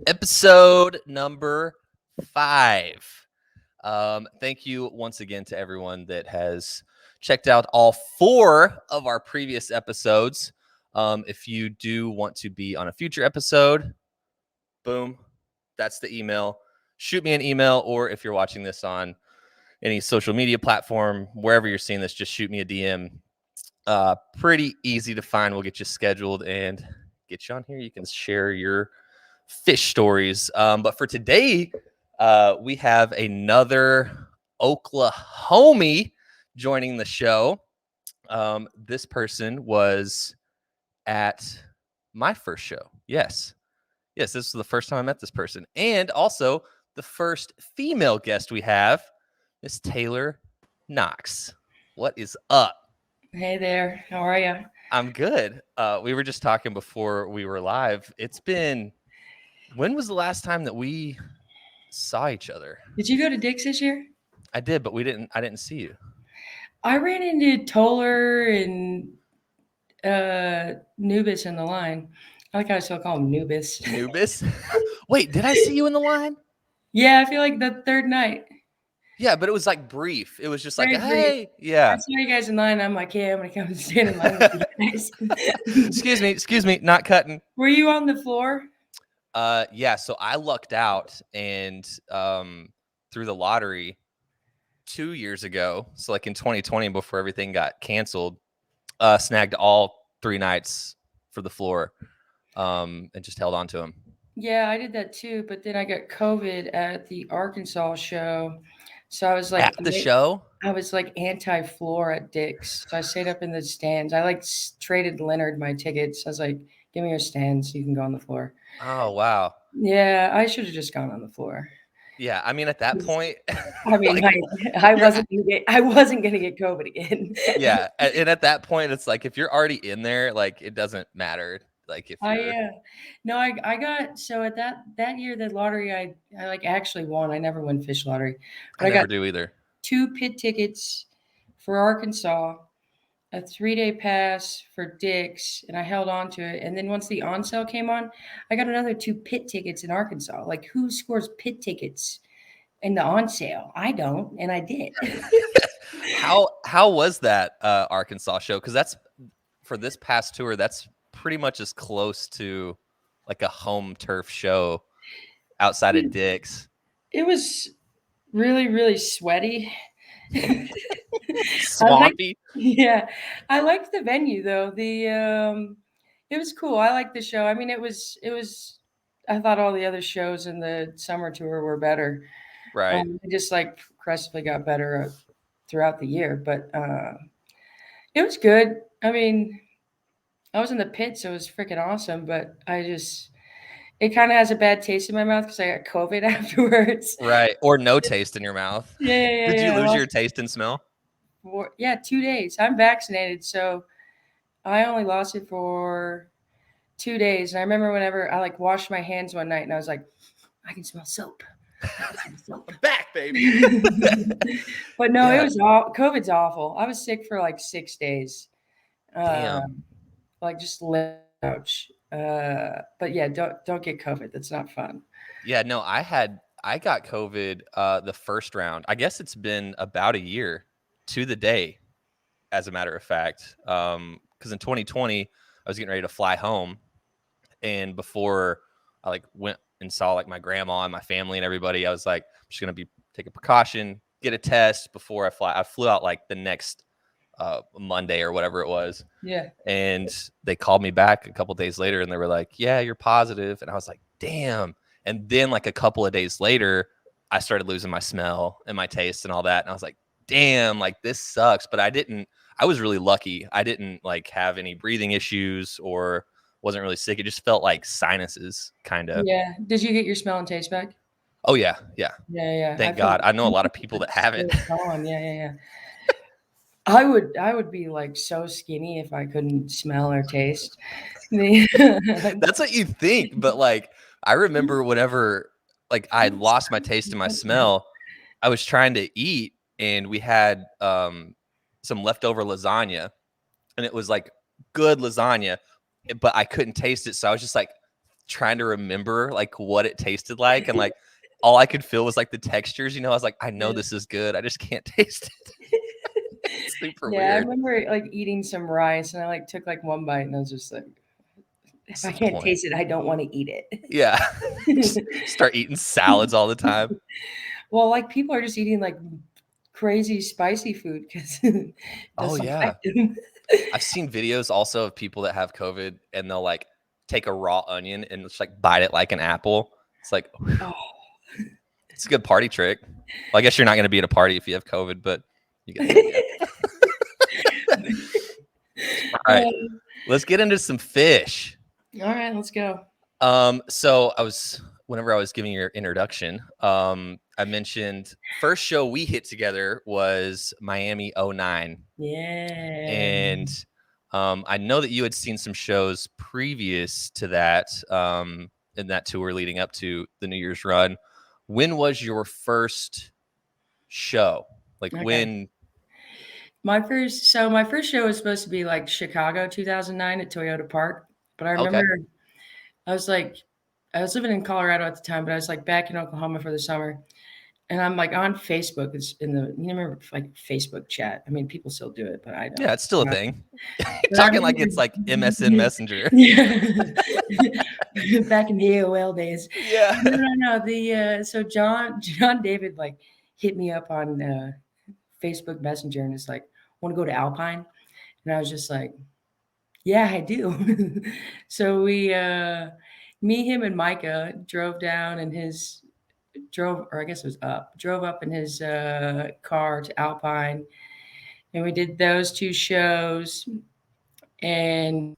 Episode number 5. Thank you once again to everyone that has checked out all 4 of our previous episodes. If you do want to be on a future episode, boom, that's the email. Shoot me an email, or if you're watching this on any social media platform, wherever you're seeing this, just shoot me a DM. Pretty easy to find. We'll get you scheduled and get you on here. You can share your Phish stories. But for today, we have another Oklahomie joining the show. This person was at my first show. Yes, this was the first time I met this person. And also the first female guest we have, Miss Taylor Knox. What is up? Hey there, how are you? I'm good. We were just talking before we were live. When was the last time that we saw each other? Did you go to Dick's this year? I did, but I didn't see you. I ran into Toller and Nubis in the line. I like how I still call him Nubis. Nubis? Wait, did I see you in the line? Yeah, I feel like the third night. Yeah, but it was like brief. It was just like, Very brief. hey, yeah. I saw you guys in line. I'm like, yeah, I'm gonna come and stand in line with you guys. Excuse me, not cutting. Were you on the floor? Yeah. So I lucked out and through the lottery 2 years ago. So like in 2020, before everything got canceled, snagged all 3 nights for the floor, and just held on to them. Yeah, I did that too, but then I got COVID at the Arkansas show. So I was like At the show? I was like anti-floor at Dick's. So I stayed up in the stands. I like traded Leonard my tickets. I was like, give me your stands so you can go on the floor. Oh, wow. Yeah, I should have just gone on the floor. Yeah, I mean, at that point, I mean, like, I wasn't gonna get COVID again. yeah, and at that point, it's like if you're already in there, like it doesn't matter. Like if you're, No, I got so at that year the lottery I like actually won. I never win Phish lottery, but I I got never do either. 2 pit tickets for Arkansas, a 3-day pass for Dick's, and I held on to it. And then once the on sale came on, I got another 2 pit tickets in Arkansas. Like who scores pit tickets in the on sale? I don't, and I did. How was that Arkansas show? Because that's for this past tour. That's pretty much as close to like a home turf show outside of Dick's. It was really, really sweaty. Swampy. I liked the venue though. It was cool. I liked the show. I mean, it was. I thought all the other shows in the summer tour were better. Right. It just like progressively got better throughout the year, but it was good. I mean, I was in the pit, so it was freaking awesome. But it kind of has a bad taste in my mouth because I got COVID afterwards. Right. Or no taste in your mouth. Yeah. Did you lose your taste and smell? 2 days. I'm vaccinated, so I only lost it for 2 days. And I remember whenever I like washed my hands one night and I was like, I can smell soap. I'm back, baby. But no, it was all COVID's awful. I was sick for like 6 days. Damn. Like just ouch. But yeah, don't get COVID. That's not fun. Yeah, no, I got COVID the first round. I guess it's been about a year to the day, as a matter of fact. Because in 2020, I was getting ready to fly home, and before I like went and saw like my grandma and my family and everybody, I was like, I'm just gonna take a precaution, get a test before I fly. I flew out like the next Monday or whatever it was. Yeah. And they called me back a couple days later and they were like, yeah, you're positive. And I was like, damn. And then like a couple of days later, I started losing my smell and my taste and all that. And I was like, damn, like this sucks. But I was really lucky. I didn't like have any breathing issues or wasn't really sick. It just felt like sinuses kind of. Yeah. Did you get your smell and taste back? Oh yeah. Yeah. Thank God. I know a lot of people that haven't. Yeah. I would be like so skinny if I couldn't smell or taste. That's what you think, but like I remember whenever like I lost my taste and my smell, I was trying to eat and we had some leftover lasagna and it was like good lasagna, but I couldn't taste it, so I was just like trying to remember like what it tasted like, and like all I could feel was like the textures. I was like, I know this is good, I just can't taste it. It's super Yeah, I weird. remember like eating some rice and I like took like one bite and I was just like, if What's I the can't point? taste it, I don't want to eat Yeah. Just it. start eating salads all the time. Well, like people are just eating like crazy spicy food because it Oh doesn't yeah. affect them. I've seen videos also of people that have COVID and they'll like take a raw onion and just like bite it like an apple. It's like, whew, Oh. it's a good party trick. Well, I guess you're not going to be at a party if you have COVID, but you get the idea. All right, let's get into some Phish. All right, let's go. So whenever I was giving your introduction, I mentioned first show we hit together was Miami '09. Yeah. And I know that you had seen some shows previous to that, in that tour leading up to the New Year's run. When was your first show? Like Okay. when? My first show was supposed to be like Chicago 2009 at Toyota Park, but I Okay. remember I was like I was living in Colorado at the time, but I was like back in Oklahoma for the summer. And I'm like on Facebook. It's in the you remember like Facebook chat. I mean, people still do it, but I Yeah, don't. it's still a thing. You're But I talking like it's like MSN remember, Messenger. yeah, back in the AOL days. Yeah. No. So John David like hit me up on Facebook Messenger and it's like, want to go to Alpine? And I was just like, yeah, I do. So me, him, and Micah drove down in his or I guess it was drove up in his car to Alpine, and we did those two shows. And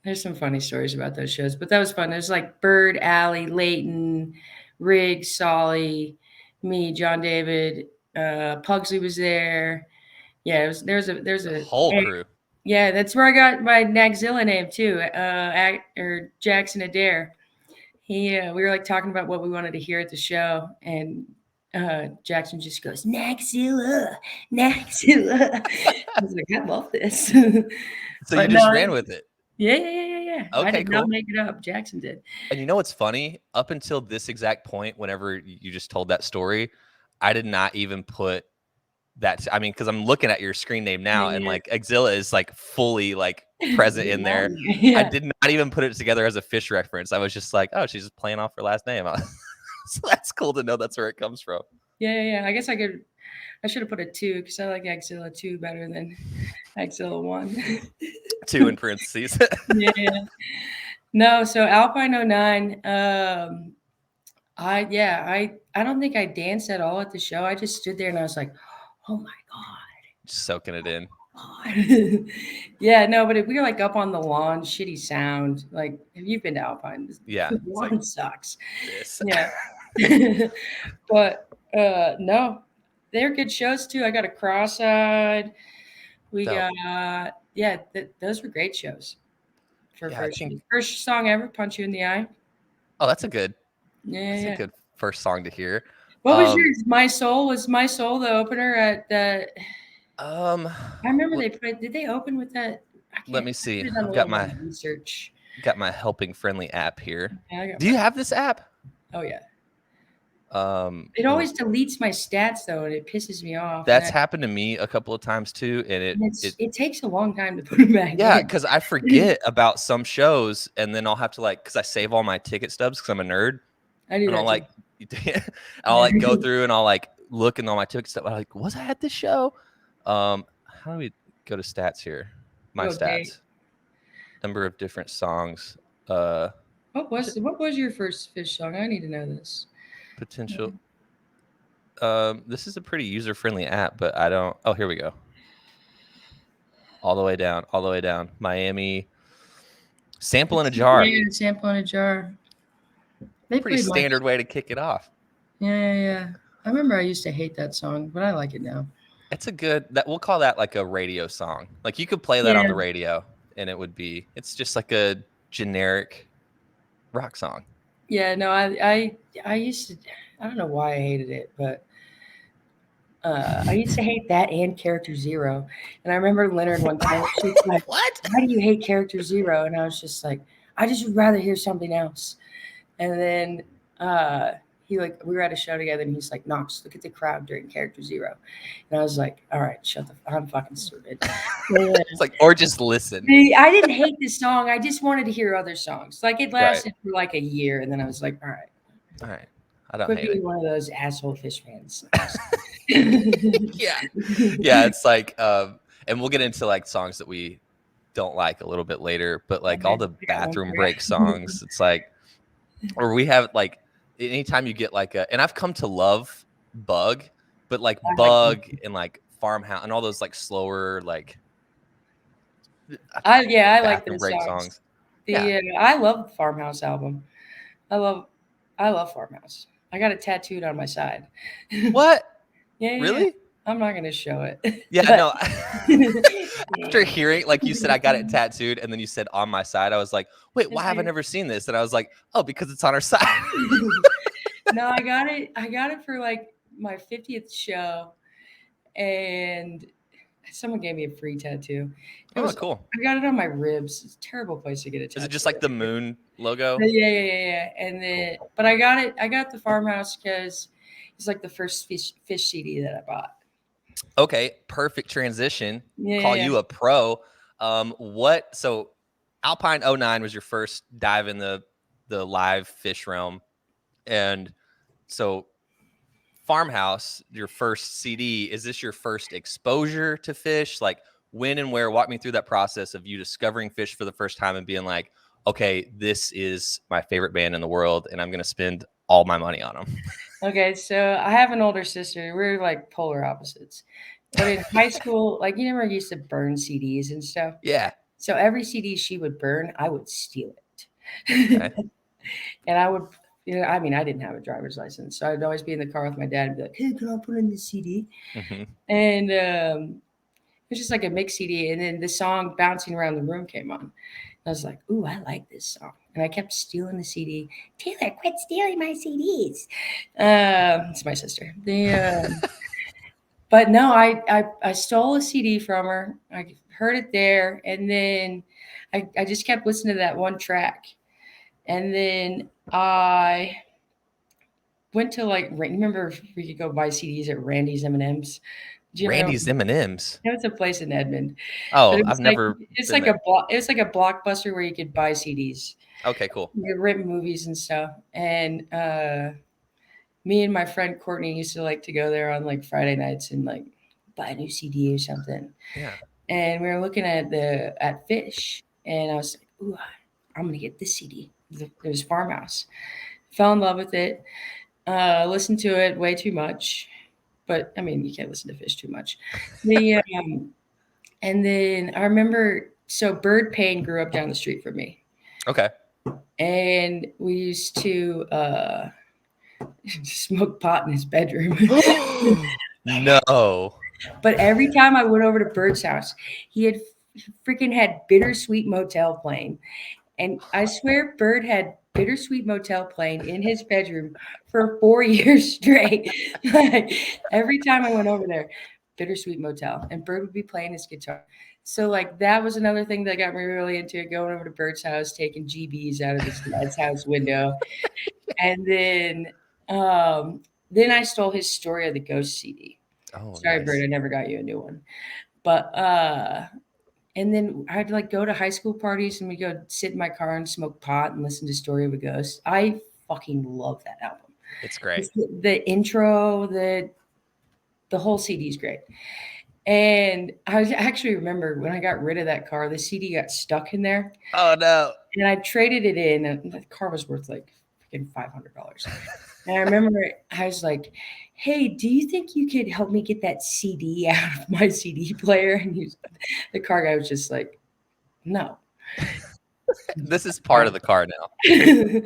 there's some funny stories about those shows, but that was fun. There's like Bird, Alley, Leighton, Riggs, Solly, me, John David, Pugsley was there. Yeah, there's The a whole crew. yeah, that's where I got my Nagzilla name too. Or Jackson Adair. We were like talking about what we wanted to hear at the show, and Jackson just goes Nagzilla, Nagzilla. I was like, I love this. So you But no, just ran with it. yeah. I Okay, did not cool. make it up. Jackson did. And you know what's funny? Up until this exact point, whenever you just told that story, I did not even put that. I mean, because I'm looking at your screen name now, and Yeah. like Exilla is like fully like present in there. I Yeah. did not even put it together as a Phish reference. I was just like, oh, she's just playing off her last name. So that's cool to know that's where it comes from. Yeah. I guess I should have put a 2 because I like Axilla 2 better than Axilla 1. 2 in parentheses. Yeah. No, so Alpine '09. I don't think I danced at all at the show. I just stood there and I was like, oh my Just soaking it in. God. Yeah, no, but we were like up on the lawn, shitty sound. Like, have you been to Alpine? Yeah, The it's like lawn sucks. this. Yeah. But no, they're good shows too. I got a cross-eyed. We Dope. got those were great shows for Yeah, I think. first song ever, Punch You in the Eye. Oh, that's a good. That's a Yeah. good first song to hear. What was yours? My Soul was My Soul the opener at the. Um, I remember l- they played. Did they open with that? I let can't. me I see. should have done a I've little more research. got my helping friendly app here. Yeah, I got Do my. you have this app? Oh yeah. It And always deletes my stats though, and it pisses me off. that's happened to me a couple of times too, and It takes a long time to put them back yeah, in. because I forget about some shows, and then I'll have to like, because I save all my ticket stubs because I'm a nerd, I do and I'll that too. like, I'll like go through and I'll like look in all my ticket stuff. I'm like, was I at this show? How do we go to stats here? My Okay. stats, number of different songs, What was your first Fish song? I need to know this. potential. This is a pretty user friendly app, but I don't. Oh, here we go. All the way down. Miami. Sample in a jar. Yeah, Sample in a Jar. They Pretty played my. standard way to kick it off. Yeah. I remember I used to hate that song, but I like it now. It's a good that we'll call that like a radio song. Like you could play that on Yeah. the radio and it's just like a generic rock song. Yeah, no, I used to. I don't know why I hated it, but I used to hate that and Character Zero. And I remember Leonard one time. She was like, What? "Why do you hate Character Zero?" And I was just like, I just would rather hear something else. And then he like we were at a show together, and he's like, Knox, look at the crowd during character zero. And I was like, all right, I'm fucking stupid. Yeah. It's like, or just listen. I didn't hate this song. I just wanted to hear other songs. Like it Right. lasted for like a year, and then I was like, all right, All right. I don't quit hate being it. one of those asshole Phish fans. Yeah. Yeah. It's like, and we'll get into like songs that we don't like a little bit later, but like all Okay, the I got one bathroom for break you. songs, it's like, or we have like, anytime you get like and I've come to love Bug, but like I like them. Bug and like Farmhouse and all those like slower, like I like bathroom those break songs. songs. Yeah. I love the Farmhouse album. I love I love Farmhouse. I got it tattooed on my side. What? Yeah. Really? I'm not gonna show it. Yeah, But no. After hearing, like you said, I got it tattooed, and then you said on my side, I was like, wait, why have I never seen this? And I was like, oh, because it's on our side. No, I got it. I got it for like my 50th show, and someone gave me a free tattoo. It Oh, was cool. I got it on my ribs. It's a terrible place to get a tattoo. Is it just like the moon logo? Yeah. And then, but I got it. I got the Farmhouse because it's like the first fish CD that I bought. Okay, perfect transition. Call Yeah. you a pro. So Alpine '09 was your first dive in the live Phish realm, and so Farmhouse, your first CD. Is this your first exposure to Phish? Like when and where? Walk me through that process of you discovering Phish for the first time and being like, okay, this is my favorite band in the world, and I'm gonna spend all my money on them. Okay, so I have an older sister. We're like polar opposites. But in high school, like you never used to burn CDs and stuff. Yeah. So every CD she would burn, I would steal Okay. it. And I would, I mean, I didn't have a driver's license. So I'd always be in the car with my dad and be like, hey, can I put in this CD? Mm-hmm. And it was just like a mix CD. And then the song Bouncing Around the Room came on. I was like, ooh, I like this song. And I kept stealing the CD. Taylor, quit stealing my CDs. It's my sister. But no, I stole a CD from her. I heard it there. And then I just kept listening to that one track. And then I went to like, remember we could go buy CDs at Randy's M&M's? Do you ever know? Randy's M&M's. It was a place in Edmond. But Oh, it was I've like never it's been like there. it was like a Blockbuster where you could buy CDs. Okay, cool. You could rent movies and stuff. And me and my friend Courtney used to like to go there on like Friday nights and like buy a new CD or something. Yeah. And we were looking at Phish, and I was like, "Ooh, I'm gonna get this CD." It was Farmhouse. Fell in love with it. Listened to it way too much, but I mean, you can't listen to Phish too much. The And then I remember, so Bird Payne grew up down the street from me, Okay. and we used to smoke pot in his bedroom. No. But every time I went over to Bird's house, he had freaking had Bittersweet Motel playing. And I swear Bird had Bittersweet Motel playing in his bedroom for 4 years straight. Like, every time I went over there, Bittersweet Motel, and Bird would be playing his guitar. So like that was another thing that got me really into it, going over to Bird's house, taking GBs out of his dad's house window. And then I stole his Story of the Ghost CD. Oh, Sorry, nice. Bird, I never got you a new one. But and then I'd like go to high school parties, and we go sit in my car and smoke pot and listen to Story of a Ghost. I fucking love that album. It's great. The intro, the whole CD is great. And I actually remember when I got rid of that car, the CD got stuck in there, Oh no. and I traded it in, and the car was worth like freaking $500. And I remember I was like, "Hey, do you think you could help me get that CD out of my CD player?" And the car guy was just like, "No." This is part of the car now.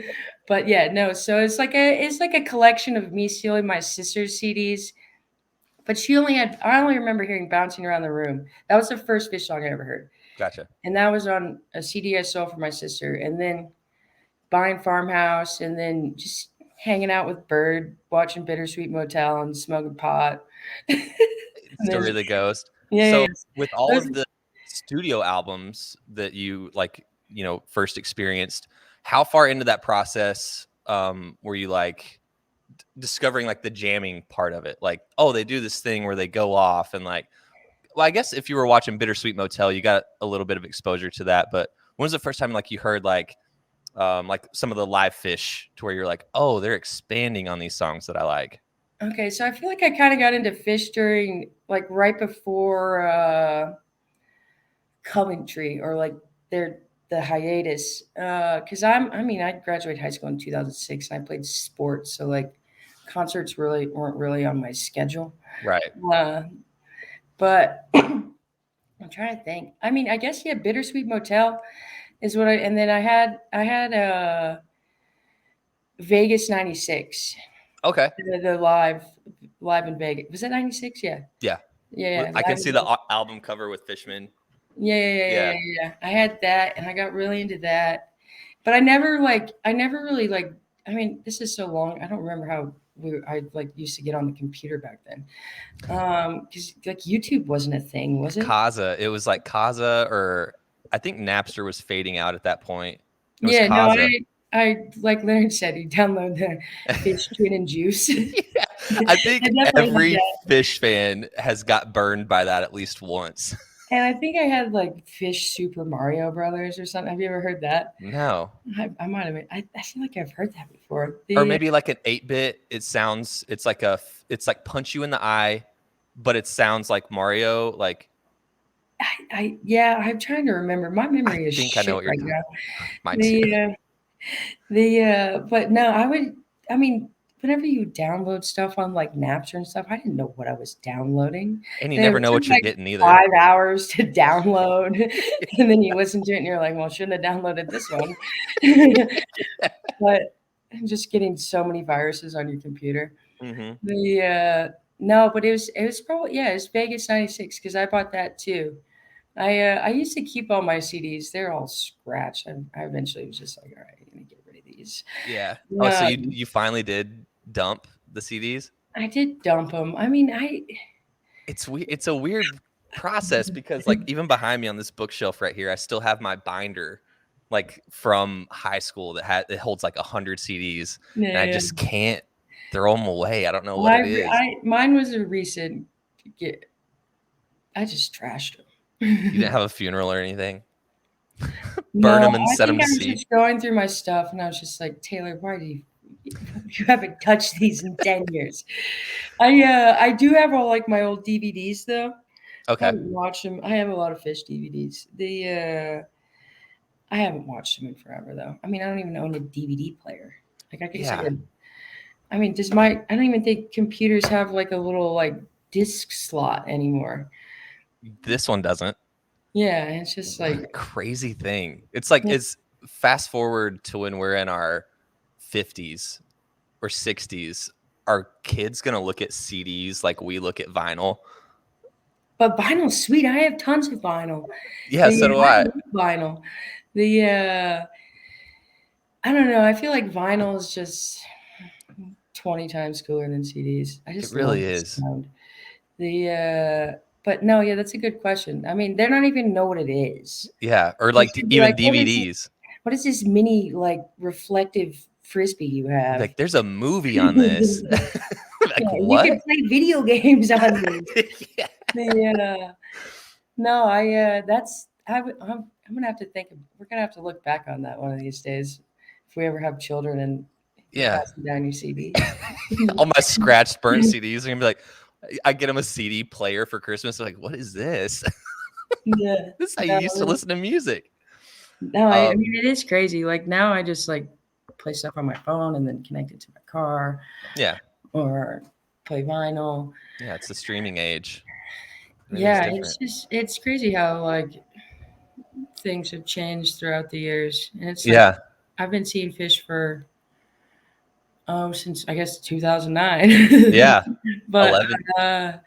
But yeah, no. So it's like a collection of me stealing my sister's CDs. But I only remember hearing Bouncing Around the Room. That was the first Phish song I ever heard. Gotcha. And that was on a CD I stole from my sister. And then buying Farmhouse, and then just hanging out with Bird, watching Bittersweet Motel and smoking pot. And Story of the Ghost. yeah, So yeah. with all Those, of the studio albums that you like first experienced. How far into that process were you like discovering like the jamming part of it? Like, oh, they do this thing where they go off and like, well, I guess if you were watching Bittersweet Motel, you got a little bit of exposure to that. But when was the first time like you heard like some of the live Phish to where you're like, oh, they're expanding on these songs that I like? Okay, so I feel like I kind of got into Phish during like right before Coventry or like the hiatus. Because I graduated high school in 2006 and I played sports, so like concerts really weren't really on my schedule. Right. But I'm trying to think. I mean, I guess yeah, Bittersweet Motel is what and then I had Vegas 96. Okay. The live in Vegas. Was it 96? Yeah. Yeah. Yeah. I can Live in see the Vegas. album cover with Fishman. Yeah. I had that and I got really into that. But I never really like, I mean, this is so long. I don't remember how I like used to get on the computer back then. Because like YouTube wasn't a thing, was it? Kaza. It was like Kaza, or I think Napster was fading out at that point. It was Yeah, no, Kaza. I like Leonard said, you download the Phish Gin and Juice. Yeah. I think I definitely had every that. Phish fan has got burned by that at least once. And I think I had like Phish Super Mario Brothers or something. Have you ever heard that? No. I might have. I feel like I've heard that before. Or maybe like an 8-bit. It's like punch you in the eye, but it sounds like Mario. Like, Yeah, I'm trying to remember. My memory I is think I know shit what you're right talking now. about. Mine too. But no, I mean, whenever you download stuff on like Napster and stuff, I didn't know what I was downloading. And you And it never know took what you're like getting either. 5 hours to download, and then you listen to it and you're like, well, shouldn't have downloaded this one. But I'm just getting so many viruses on your computer. Mm-hmm. No, but it was probably it was Vegas 96 because I bought that too. I used to keep all my CDs. They're all scratched. I eventually was just like, all right, I'm gonna get rid of these. Yeah. Oh, so Um, you finally did dump the CDs? I did dump them. I mean, It's a weird process because like even behind me on this bookshelf right here, I still have my binder like from high school it holds like 100 CDs, and I yeah, just can't throw them away. I don't know well, what it is. mine was a recent. Get, I just trashed You didn't them. have a funeral or anything? Burn No, them and I set them think to I was sea. just going through my stuff, and I was just like, Taylor, why do you haven't touched these in 10 years? I do have all like my old DVDs though. I Okay. haven't watched them. I have a lot of Phish DVDs. I haven't watched them in forever though. I mean, I don't even own a DVD player. Like I guess I Yeah. could. I mean, I don't even think computers have like a little like disc slot anymore. This one doesn't. Yeah, it's just What a like crazy thing. It's like it's fast forward to when we're in our 50s or 60s. Are kids gonna look at CDs like we look at vinyl? but vinyl's sweet. I have tons of vinyl. Yeah, so do I. love vinyl. The I don't know. I feel like vinyl is just 20 times cooler than CDs. I It just love really the is. sound. But no, yeah, that's a good question. I mean, they don't even know what it is. Yeah, or They like should be even like, DVDs. what is this mini like reflective frisbee you have? Like, there's a movie on this. Like, Yeah, you can what? play video games on this. Yeah. No, I'm gonna have to think. We're gonna have to look back on that one of these days if we ever have children and you're Yeah. passing down your CD. All my scratched, burnt CDs are gonna be like, I get them a CD player for Christmas. They're like, what is this? Yeah. This is how you No, used to listen to music. no, I mean it is crazy. Like now I just like play stuff on my phone and then connect it to my car Yeah. or play vinyl. Yeah, it's the streaming age. It is Yeah, different. it's crazy how like things have changed throughout the years. And it's like Yeah. I've been seeing Phish for since I guess 2009. Yeah. But 11.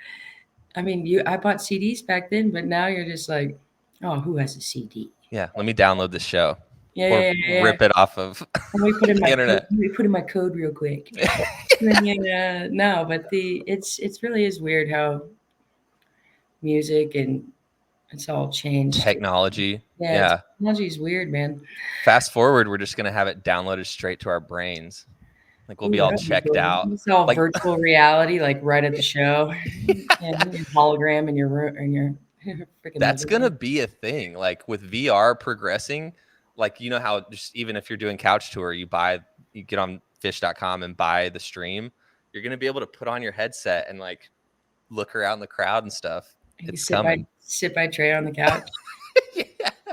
I mean, I bought CDs back then, but now you're just like, oh, who has a CD? Yeah. Let me download this show or Yeah. rip it off of Let me put in the my internet. let me put in my code real quick. No, but it's really is weird how music and It's all changed. Technology. Yeah, Yeah. technology's weird, man. Fast forward, we're just gonna have it downloaded straight to our brains. Like we'll Ooh, be all that'd be checked cool. out. It's all Like virtual reality, like right at the show. And your hologram in your room, in your freaking that's living gonna room. be a thing. Like with VR progressing, like you know how just even if you're doing couch tour, you get on Phish.com and buy the stream. You're gonna be able to put on your headset and like look around the crowd and stuff. You It's sit coming. by Trey on the couch. Yeah.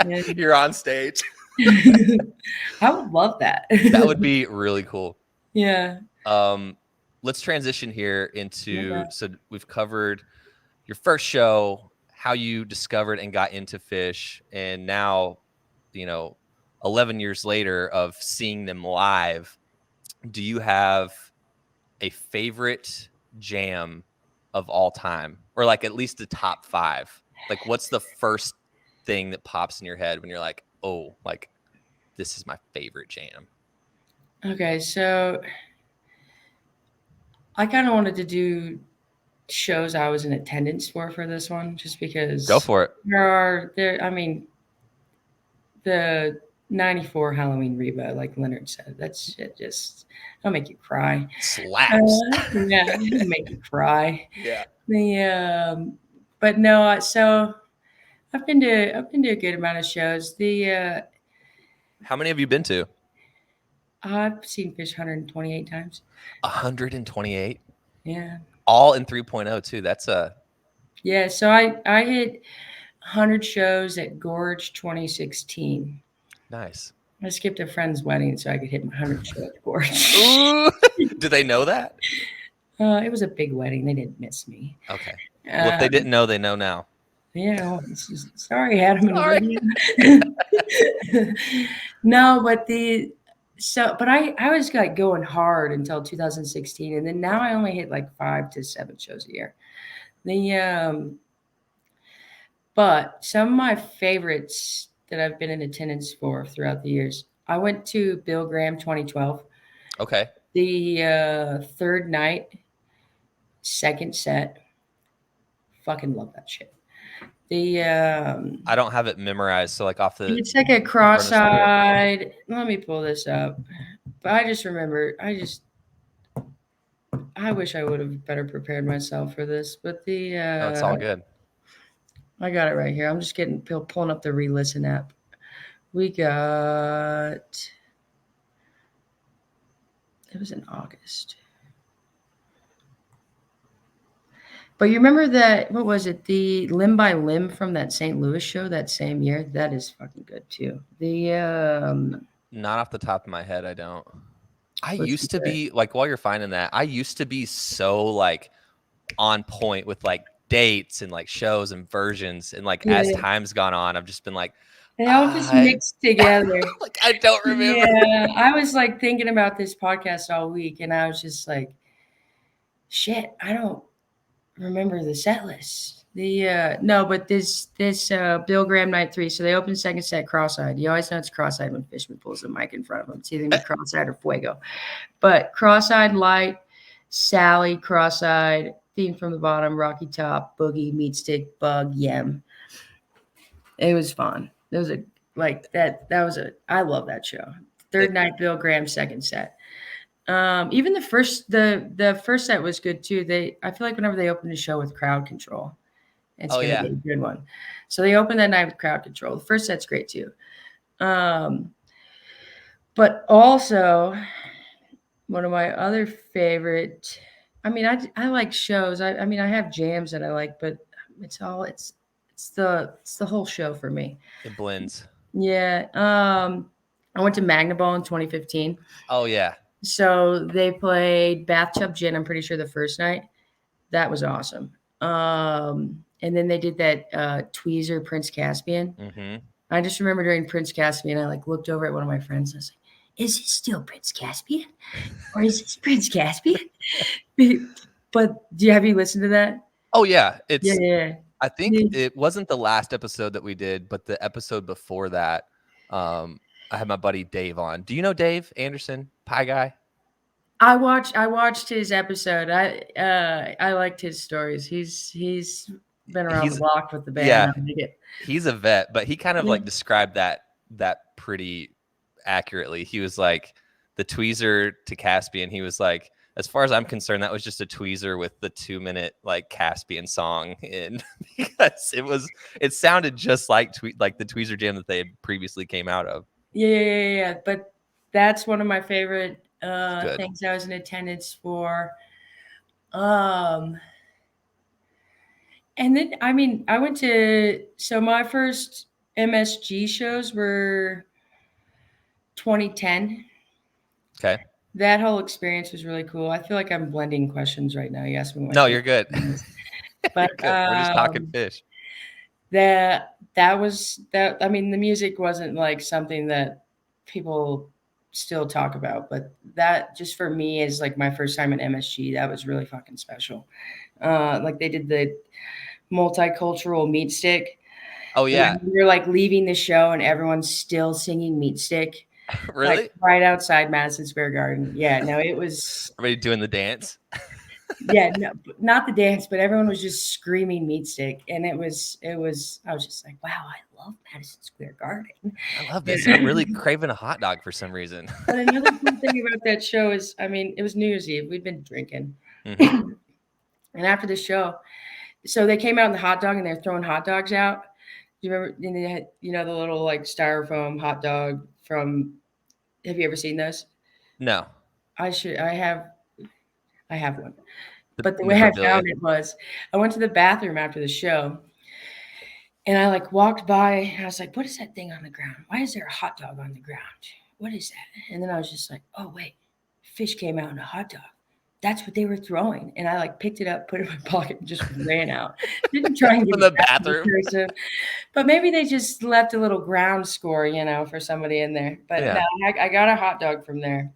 Yeah. You're on stage. I would love that. That would be really cool. Yeah. Um, let's transition here into Okay. so we've covered your first show, how you discovered and got into Phish, and now, you know, 11 years later of seeing them live, do you have a favorite jam of all time, or like at least the top 5? Like, what's the first thing that pops in your head when you're like, oh, like this is my favorite jam? Okay, so I kind of wanted to do shows I was in attendance for this one, just Go because for it. I mean, the 94 Halloween Reba, like Leonard said, that shit just, it'll make you cry. Slaps. Yeah, it'll make you cry. Yeah. But no, so I've been to a good amount of shows. How many have you been to? I've seen Fish 128 times. 128. Yeah. All in 3.0 too. That's a Yeah, so I hit 100 shows at Gorge 2016. nice. I skipped a friend's wedding so I could hit my 100 show at Gorge. Ooh. Do they know that? It was a big wedding. They didn't miss me. Okay. Well, if they didn't know, they know now. Yeah, sorry, Adam and Sorry. Olivia. No, but I was like going hard until 2016, and then now I only hit like 5 to 7 shows a year. The But some of my favorites that I've been in attendance for throughout the years, I went to Bill Graham 2012, Okay. the third night, second set. Fucking love that shit. The I don't have it memorized, so like off the It's like a run us through it. cross-eyed. Let me pull this up. But I just remember, I wish I would have better prepared myself for this. But No, it's all good. I got it right here. I'm just pulling up the re-listen app. We got, it was in August. But you remember that, what was it? The Limb by Limb from that St. Louis show that same year? That is fucking good too. Not off the top of my head, I don't. I Let's used to see. be like while you're finding that, I used to be so like on point with like dates and like shows and versions, and like as Yeah, time's gone on, I've just been like, they all just I mixed together. like I don't remember. Yeah, I was like thinking about this podcast all week, and I was just like, shit, I don't remember the set list. No, but this Bill Graham night 3. So they open second set cross-eyed. You always know it's cross-eyed when Fishman pulls the mic in front of him. It's either gonna be cross-eyed or fuego. But cross-eyed light, Sally cross-eyed, theme from the bottom, Rocky Top, Boogie, Meat Stick, Bug, Yem. It was fun. It was I love that show. Third night, Bill Graham, second set. Even the first set was good too. I feel like whenever they open the show with crowd control, it's Oh gonna yeah. be a good one. So they opened that night with crowd control. The first set's great too. But also one of my other favorite. I mean, I like shows. I mean, I have jams that I like, but it's the whole show for me. It blends. Yeah. I went to Magnaball in 2015. Oh yeah. So they played Bathtub Gin, I'm pretty sure the first night. That was awesome. And then they did that Tweezer Prince Caspian. Mm-hmm. I just remember during Prince Caspian, I like looked over at one of my friends and I was like, is it still Prince Caspian? Or is this Prince Caspian? But have you listened to that? Oh yeah. It's Yeah. I think Yeah. it wasn't the last episode that we did, but the episode before that, I had my buddy Dave on. Do you know Dave Anderson, Pie Guy? I watched his episode. I liked his stories. He's been around the he's block with the band. yeah, I dig it. he's a vet, but he kind of Yeah. like described that pretty accurately. He was like the tweezer to Caspian. He was like, as far as I'm concerned, that was just a tweezer with the 2-minute like Caspian song in because it sounded just like like the tweezer jam that they had previously came out of. Yeah. But that's one of my favorite Good. things I was in attendance for. Um, and then I mean, I went to so my first MSG shows were 2010. Okay. That whole experience was really cool. I feel like I'm blending questions right now. You asked me my No, favorite you're good. things. You're But good. We're just talking Phish. that was that. I mean, the music wasn't like something that people still talk about, but that just for me is like my first time at MSG. That was really fucking special. Like they did the multicultural meat stick. Oh And I yeah. remember like leaving the show and everyone's still singing meat stick, like Really? right outside Madison Square Garden. Yeah, no, it was Everybody doing the dance? yeah, no, not the dance, but everyone was just screaming meat stick. And it was I was just like, wow, I love Madison Square Garden. I love this. Yeah. I'm really craving a hot dog for some reason. But another cool thing about that show is, I mean, it was New Year's Eve. We'd been drinking. Mm-hmm. And after the show, so they came out in the hot dog and they're throwing hot dogs out. Do you remember, they had, the little like styrofoam hot dog from, have you ever seen those? No. I have one. The But the way I memorabilia. found it was I went to the bathroom after the show and I like walked by and I was like, what is that thing on the ground? Why is there a hot dog on the ground? What is that? And then I was just like, oh wait, Phish came out in a hot dog. That's what they were throwing. And I like picked it up, put it in my pocket, and just ran out. Didn't try and get From it the back to the bathroom. person. But maybe they just left a little ground score, for somebody in there. But Yeah. no, I got a hot dog from there.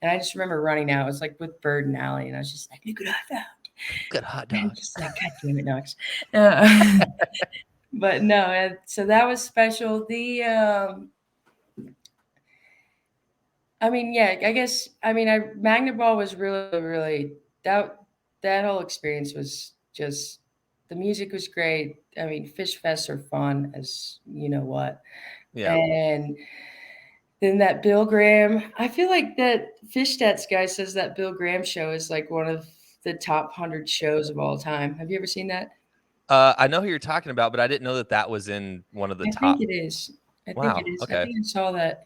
And I just remember running out. It was like with Bird and Alley. And I was just like, look what I found. Good hot And dog. just like, God damn it, Knox. But no, so that was special. I mean, yeah, I guess, Magnet Ball was really, really, that whole experience was just, the music was great. I mean, Fish Fests are fun as you know what. Yeah. And then that Bill Graham, I feel like that Fish Stats guy says that Bill Graham show is like one of the top 100 shows of all time. Have you ever seen that? I know who you're talking about, but I didn't know that was in one of the I top. think it is. I think Wow. it is. I Okay. think I saw that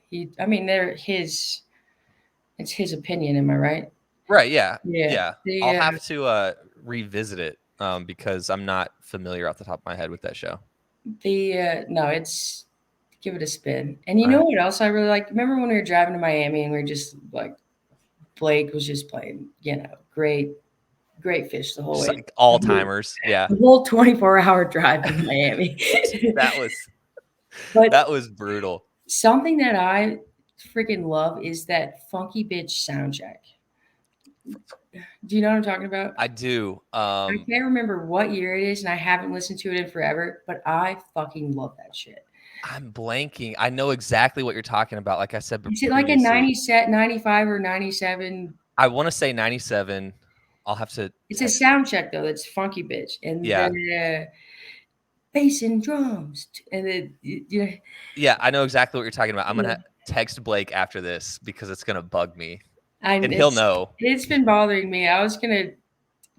it's his opinion, am I right? Right. Yeah. Yeah. Yeah. I'll have to revisit it because I'm not familiar off the top of my head with that show. No, it's give it a spin. And you All know right. what else I really like? Remember when we were driving to Miami and we were just like Blake was just playing, great Phish the whole Just way. like all timers. Yeah. The whole 24-hour drive to Miami. But that was brutal. something that I freaking love is that Funky Bitch soundtrack. Do you know what I'm talking about? I do. I can't remember what year it is, and I haven't listened to it in forever, but I fucking love that shit. I'm blanking. I know exactly what you're talking about. Like I said Is it like a 95 or 97? I want to say 97. I'll have to. It's a soundtrack though. That's Funky Bitch, and Yeah. then bass and drums, and then Yeah, I know exactly what you're talking about. I'm gonna text Blake after this because it's gonna bug me, and he'll know. It's been bothering me. I was gonna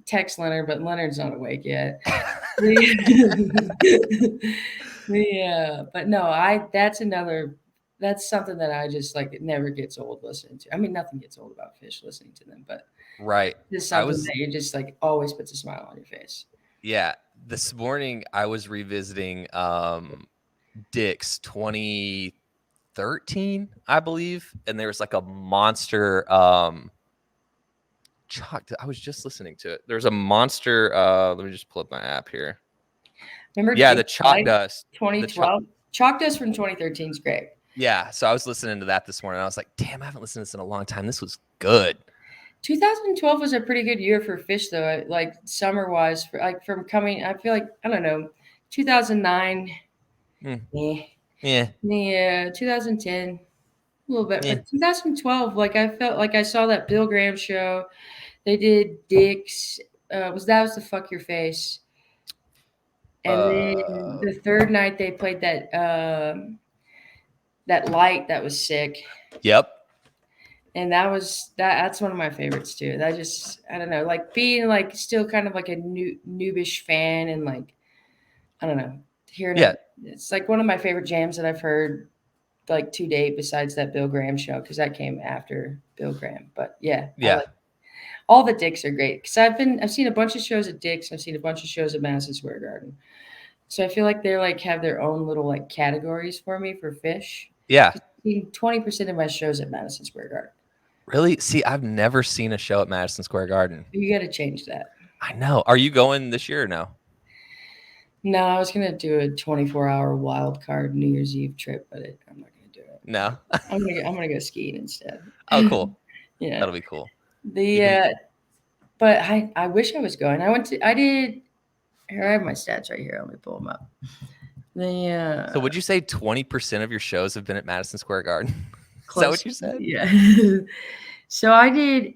text Leonard, but Leonard's not awake yet. Yeah, but no, that's something that I just like. It never gets old listening to. I mean, nothing gets old about Phish listening to them, but right, it's something that you just like always puts a smile on your face. Yeah, this morning I was revisiting Dick's 2013, I believe, and there was like a monster chalk. I was just listening to it. There's a monster. Let me just pull up my app here. Remember? Yeah, the Chalk Dust. 2012. Chalk Dust from 2013 is great. Yeah, so I was listening to that this morning. I was like, damn, I haven't listened to this in a long time. This was good. 2012 was a pretty good year for Phish, though. Like summer wise, I feel like, I don't know, 2009. Yeah. 2010, a little bit. But 2012, like I felt like I saw that Bill Graham show. They did Dick's. Was the Fuck Your Face. And then the third night they played that light that was sick. Yep. And that's one of my favorites too. That just, I don't know, like being like still kind of like a noobish fan, and like, I don't know, hearing Yeah. it's like one of my favorite jams that I've heard like to date, besides that Bill Graham show, because that came after Bill Graham. But yeah, I Yeah. like all the Dicks are great, because I've seen a bunch of shows at Dicks. I've seen a bunch of shows at Madison Square Garden. So I feel like they're like have their own little like categories for me for Phish. Yeah. 20% of my shows at Madison Square Garden. Really? See, I've never seen a show at Madison Square Garden. You got to change that. I know. Are you going this year or no? No, I was gonna do a 24-hour wild card New Year's Eve trip, but I'm not gonna do it. No. I'm gonna go skiing instead. Oh, cool. Yeah, That'll be cool. But I wish I was going. I did. Here, I have my stats right here. Let me pull them up. So would you say 20% of your shows have been at Madison Square Garden? Is that what you said? Yeah. So I did.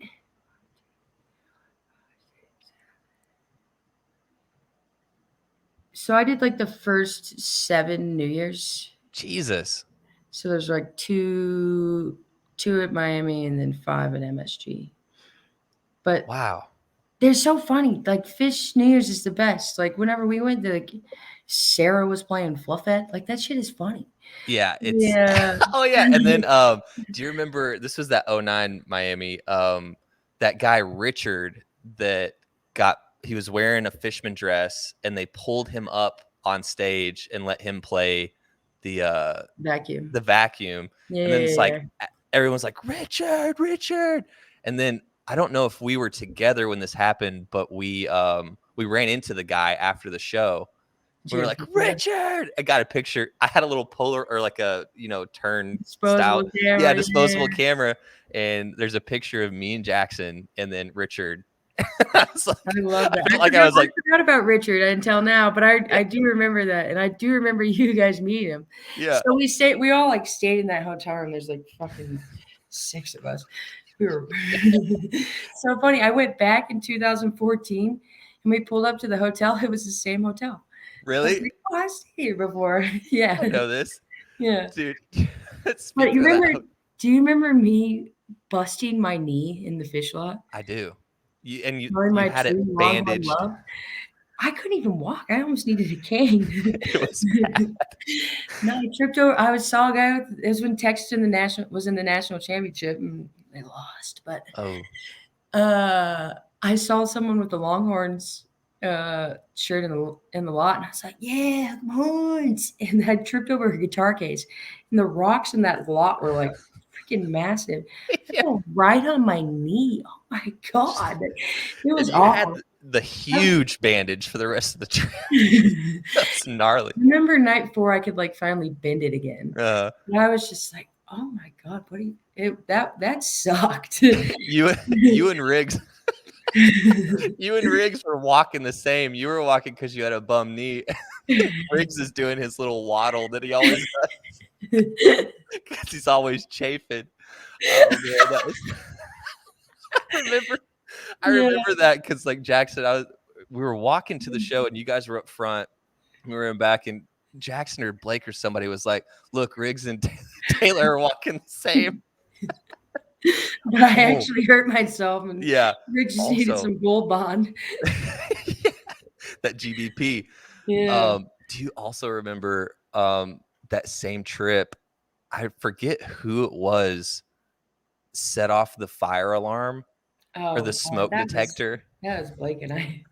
So I did like the first 7 New Year's. Jesus. So there's like two at Miami and then 5 at MSG. But wow, they're so funny. Like Phish New Year's is the best. Like whenever we went, like Sarah was playing Fluffette. Like that shit is funny. Yeah, it's oh yeah. And then do you remember this was that 09 Miami? That guy Richard that he was wearing a Fishman dress and they pulled him up on stage and let him play the vacuum. Yeah, and then it's like everyone's like, Richard. And then I don't know if we were together when this happened, but we ran into the guy after the show. We were like, Richard. I got a picture. I had a little polar or like a turn disposable style, camera, disposable camera, and there's a picture of me and Jackson, and then Richard. I love that. I forgot about Richard until now, but I do remember that, and I do remember you guys meet him. Yeah. So we all like stayed in that hotel room. There's like fucking 6 of us. We were so funny. I went back in 2014, and we pulled up to the hotel. It was the same hotel. Really? I've stayed here before. Yeah. I know this. Yeah. Dude. But you remember? Do you remember me busting my knee in the Phish lot? I do. You had it bandaged. I couldn't even walk. I almost needed a cane. It was bad. No, I tripped over. I saw a guy. It was when Texas was in the national championship, and they lost. But I saw someone with the Longhorns shirt in the lot, and I was like, "Yeah, Longhorns!" And I tripped over a guitar case, and the rocks in that lot were like freaking massive. Yeah. Right on my knee. Oh my god, it was awful. Had the huge bandage for the rest of the trip. That's gnarly. Remember night 4, I could like finally bend it again. And I was just like, "Oh my god, what are you?" That sucked. You and Riggs. You and Riggs were walking the same. You were walking because you had a bum knee. Riggs is doing his little waddle that he always does because he's always chafing. Oh, man, I remember that because like Jackson, we were walking to the show and you guys were up front. We were in back, and Jackson or Blake or somebody was like, "Look, Riggs and Taylor are walking the same." But I actually hurt myself, and Riggs just needed some Gold Bond. That GBP. Yeah. Do you also remember that same trip? I forget who it was. Set off the fire alarm or the smoke detector. That was Blake and I.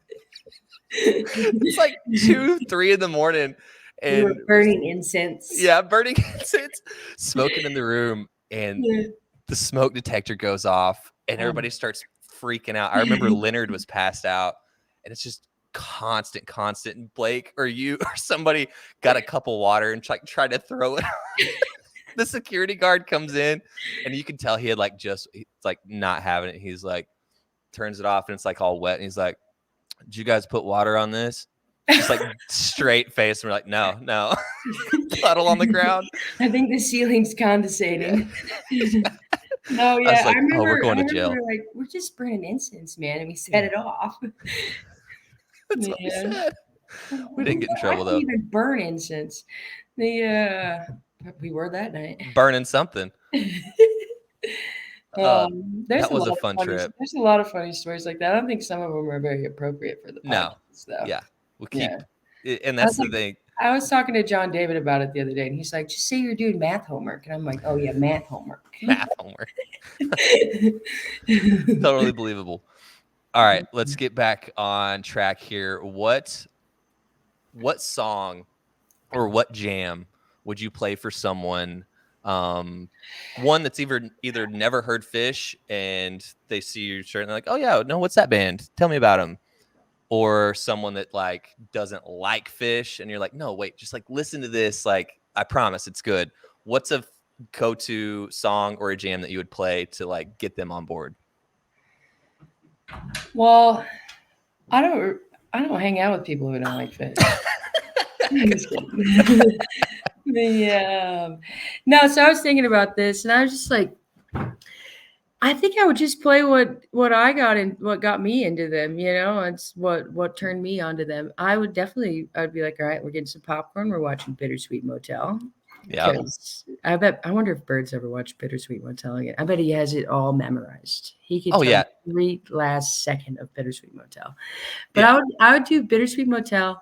It's like 2, 3 in the morning, and we were burning incense. Yeah, burning incense, smoking in the room, and the smoke detector goes off, and everybody starts freaking out. I remember Leonard was passed out, and it's just constant. And Blake or you or somebody got a cup of water and tried to throw it. The security guard comes in, and you can tell he had it's not having it. He's like, turns it off, and it's like all wet, and he's like, "Did you guys put water on this?" Just like straight face, and we're like, no. Puddle on the ground. I think the ceiling's condescending. No, yeah, I was like, remember, we're going to jail. We're just burning incense, man, and we set it off. That's what we said. We didn't get in I trouble don't though. even burn incense. The we were that night. Burning something. Uh, There's that a was lot a of fun funny. trip. There's a lot of funny stories like that. I don't think some of them are very appropriate for the No, podcast, though. yeah, we'll Yeah, keep, and I that's was the like, thing. I was talking to John David about it the other day, and he's like, "Just say you're doing math homework," and I'm like, "Oh yeah, math homework." Math homework, totally believable. All right, let's get back on track here. What song or what jam would you play for someone? One that's either never heard Phish and they see you shirt and they're like, oh yeah, no, what's that band? Tell me about them. Or someone that like doesn't like Phish and you're like, no, wait, just like listen to this. Like, I promise it's good. What's a go-to song or a jam that you would play to like get them on board? Well, I don't. I don't hang out with people who don't like fish. I'm just kidding. No. So I was thinking about this, and I was just like, I think I would just play what I got and what got me into them. You know, it's what turned me onto them. I'd be like, all right, we're getting some popcorn. We're watching Bittersweet Motel. Yeah. Because I wonder if Bird's ever watched Bittersweet Motel again. I bet he has it all memorized. He could Oh tell yeah. you every last second of Bittersweet Motel. But Yeah. I would do Bittersweet Motel.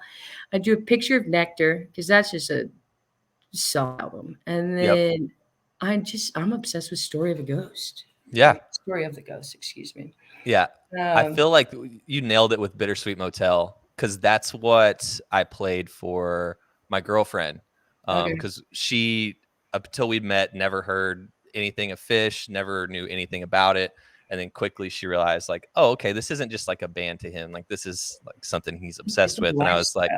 I'd do a Picture of Nectar because that's just a song album. And Yep. then I'm obsessed with Story of a Ghost. Yeah. Story of the Ghost, excuse me. Yeah. I Um, feel like you nailed it with Bittersweet Motel because that's what I played for my girlfriend. okay. Because she, up until we met, never heard anything of Phish, never knew anything about it. And then quickly she realized, like, oh, okay, this isn't just like a band to him. Like, this is like something he's It's obsessed a with. And lifestyle.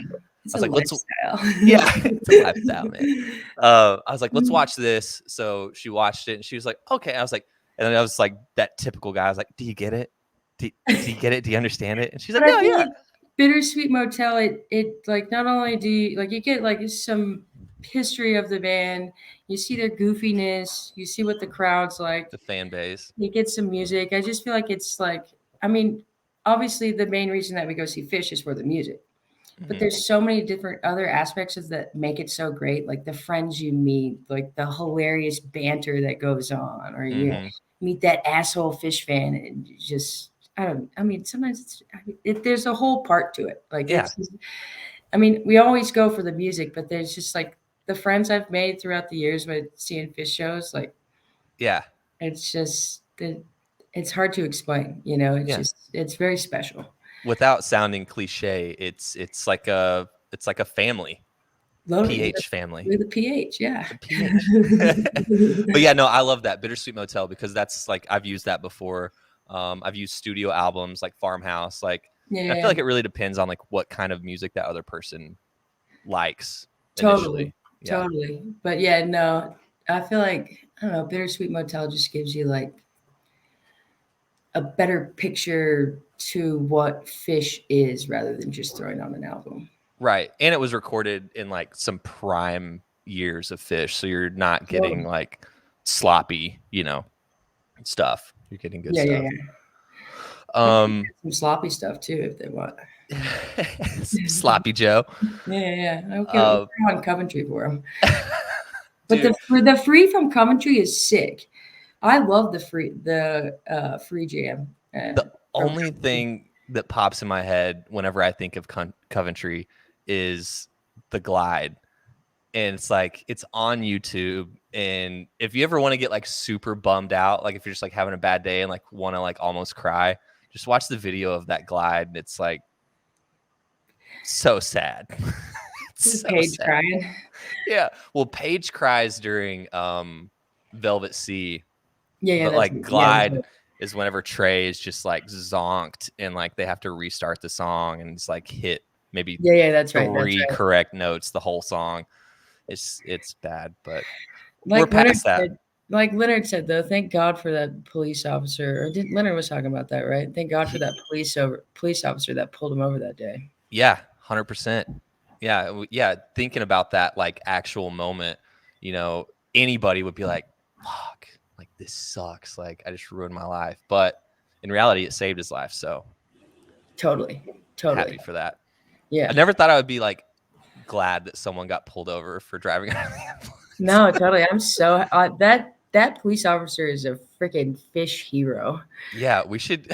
It's I was a like, let's, lifestyle. yeah, it's a lifestyle, man. I was like, let's watch this. So she watched it and she was like, okay. I was like, and then I was like that typical guy. I was like, do you get it? Do you get it? Do you understand it? And she's like, But I yeah, feel yeah. like Bittersweet Motel, it like not only do you like you get like some history of the band, you see their goofiness, you see what the crowd's like, The fan base. you get some music. I just feel like it's like I mean, obviously the main reason that we go see Fish is for the music. But Mm-hmm. there's so many different other aspects of that make it so great, like the friends you meet, like the hilarious banter that goes on, or you Mm-hmm. meet that asshole Fish fan, and you just I don't. I mean, sometimes there's a whole part to it. Like Yeah. I mean, we always go for the music, but there's just like the friends I've made throughout the years with seeing Fish shows. Like Yeah. it's just it's hard to explain. You know, Yeah. it's very special. Without sounding cliche, it's like a family. Loaded PH family. with a PH, yeah. The PH. But yeah, no, I love that Bittersweet Motel because that's like I've used that before. I've used studio albums like Farmhouse, like, and I feel Yeah, like it really depends on like what kind of music that other person likes totally, initially. Yeah. totally. But yeah, no, I feel like I don't know. Bittersweet Motel just gives you like a better picture to what Fish is rather than just throwing on an album. Right. And it was recorded in like some prime years of Phish, so you're not getting Totally. like sloppy, stuff. You're getting good Yeah, yeah, stuff. yeah. They can Um get some sloppy stuff too if they want. Sloppy Joe. Yeah, yeah, yeah. Okay, we'll Uh throw on Coventry for them. But dude, the free from Coventry is sick. I love the free jam the from only Coventry. thing that pops in my head whenever I think of Coventry is the glide. And it's like it's on YouTube. And if you ever want to get like super bummed out, like if you're just like having a bad day and like want to like almost cry, just watch the video of that glide. And it's like so sad. It's so Paige sad. crying. Yeah. Well, Paige cries during Velvet Sea, Yeah, yeah, but that's like yeah, that's glide right. is whenever Trey is just like zonked and like they have to restart the song and it's like hit maybe Yeah, yeah, that's right. That's three right. correct notes the whole song. It's bad, but we're Like Leonard past that. said, like Leonard said though, thank God for that police officer. Or did Leonard was talking about that, right? Thank God for He, that police officer that pulled him over that day. yeah, 100%. Yeah, yeah. Thinking about that, like actual moment, anybody would be like, "Fuck, like this sucks. Like I just ruined my life." But in reality, it saved his life. So Totally, happy totally. for that. Yeah. I never thought I would be like glad that someone got pulled over for driving under the influence. No, totally. I'm so that police officer is a freaking Phish hero. Yeah, we should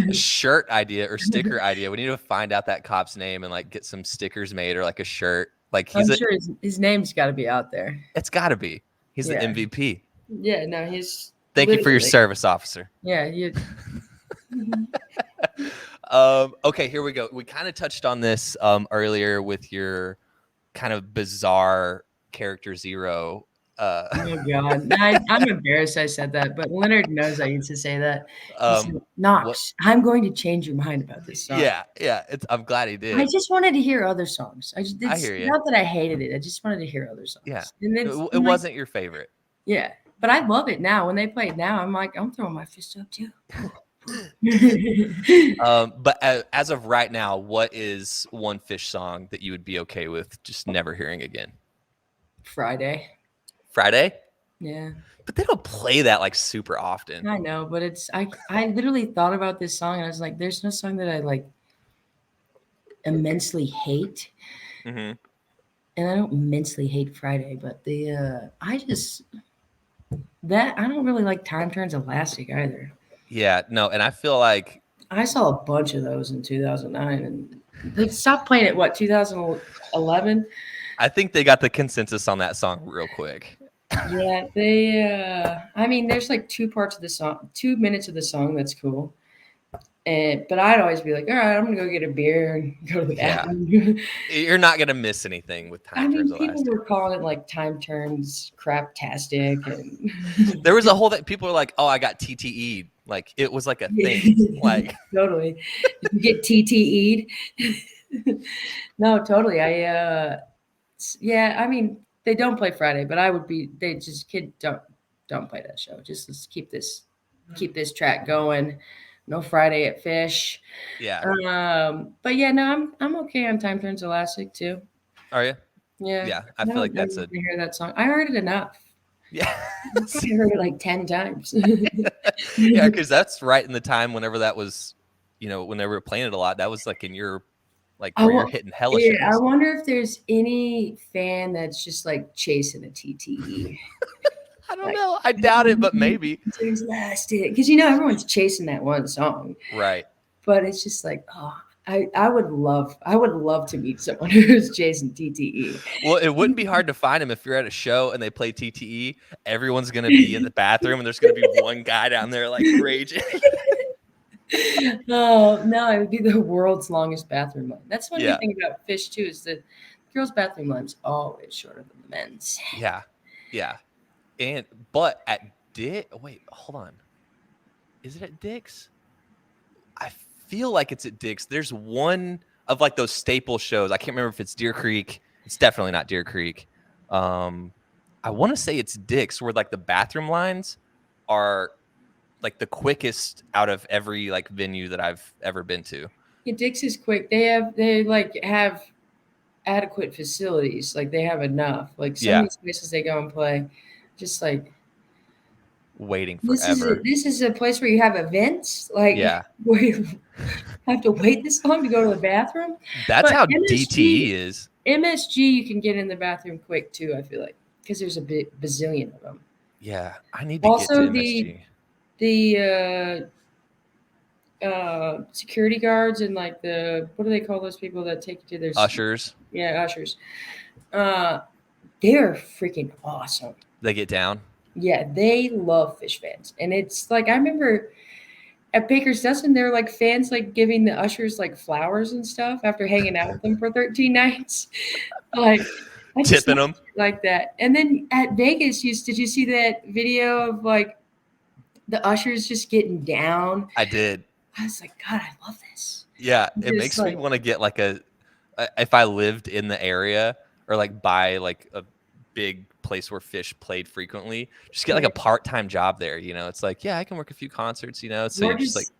a shirt idea or sticker idea. We need to find out that cop's name and like get some stickers made or like a shirt. Like I'm sure his name's got to be out there. it's got to be. He's the Yeah. MVP. Yeah. No, he's. Thank you for your literally- service, officer. Yeah. You. Okay, here we go. We kind of touched on this earlier with your kind of bizarre character zero. Oh God, I'm embarrassed I said that, but Leonard knows I used to say that. He said, Knox, I'm going to change your mind about this song. Yeah, I'm glad he did. I just wanted to hear other songs. I hear you. Not that I hated it. I just wanted to hear other songs. Yeah, and then it wasn't your favorite. Yeah, but I love it now. When they play it now, I'm like, I'm throwing my fist up too. But as of right now, what is one Phish song that you would be okay with just never hearing again? Friday. Yeah, but they don't play that like super often. I know, but it's I literally thought about this song and I was like, there's no song that I like immensely hate. Mm-hmm. And I don't immensely hate Friday, but I don't really like Time Turns Elastic either. Yeah, no, and I feel like I saw a bunch of those in 2009, and they stopped playing it. What 2011? I think they got the consensus on that song real quick. Yeah, they. I mean, there's like 2 parts of the song, 2 minutes of the song. That's cool. But I'd always be like, all right, I'm gonna go get a beer and go to the bathroom. You're not gonna miss anything with Time Turns Elastic. People were calling it like Time Turns Craptastic, and there was a whole that people were like, "Oh, I got TTE'd." Like it was like a thing. Like totally, you get TTE'd. No, totally. Yeah. I mean, they don't play Friday, but I would be. They just don't play that show. Just let's keep this track going. No Friday at Phish. Yeah. But yeah, no, I'm okay on Time Turns Elastic too. Are you? Yeah. Yeah. I feel like that's I hear that song. I heard it enough. Yeah. I heard it like 10 times. Yeah, because that's right in the time whenever that was, when they were playing it a lot, that was like in your like where you're hitting hella shows. I wonder if there's any fan that's just like chasing a TTE. I don't know. I doubt it, but maybe. Because everyone's chasing that one song, right? But it's just like, oh, I would love to meet someone who's chasing TTE. Well, it wouldn't be hard to find them if you're at a show and they play TTE. Everyone's gonna be in the bathroom, and there's gonna be one guy down there like raging. Oh no, it would be the world's longest bathroom line. That's one good thing about Phish too, is that the girls' bathroom line's always shorter than the men's. Yeah. But at wait, hold on. Is it at Dick's? I feel like it's at Dick's. There's one of like those staple shows. I can't remember if it's Deer Creek. It's definitely not Deer Creek. I want to say it's Dick's, where like the bathroom lines are like the quickest out of every like venue that I've ever been to. Yeah, Dick's is quick. They have adequate facilities. Like they have enough. Like some of these places they go and play, just like waiting forever. This is a place where you have events, like where you have to wait this long to go to the bathroom. That's how DTE is. MSG, you can get in the bathroom quick too. I feel like because there's a bazillion of them. Yeah, I need to get to MSG. The security guards and like what do they call those people that take you to their ushers? Yeah, ushers. They're freaking awesome. They get down. Yeah, they love Phish fans, and it's like I remember at Baker's Dozen, they're like fans like giving the ushers like flowers and stuff after hanging out with them for 13 nights, like tipping them like that. And then at Vegas, did you see that video of like the ushers just getting down? I did. I was like, God, I love this. Yeah, it makes me want to get like if I lived in the area or like by like a big place where Phish played frequently, just get like a part-time job there. It's like, I can work a few concerts, so you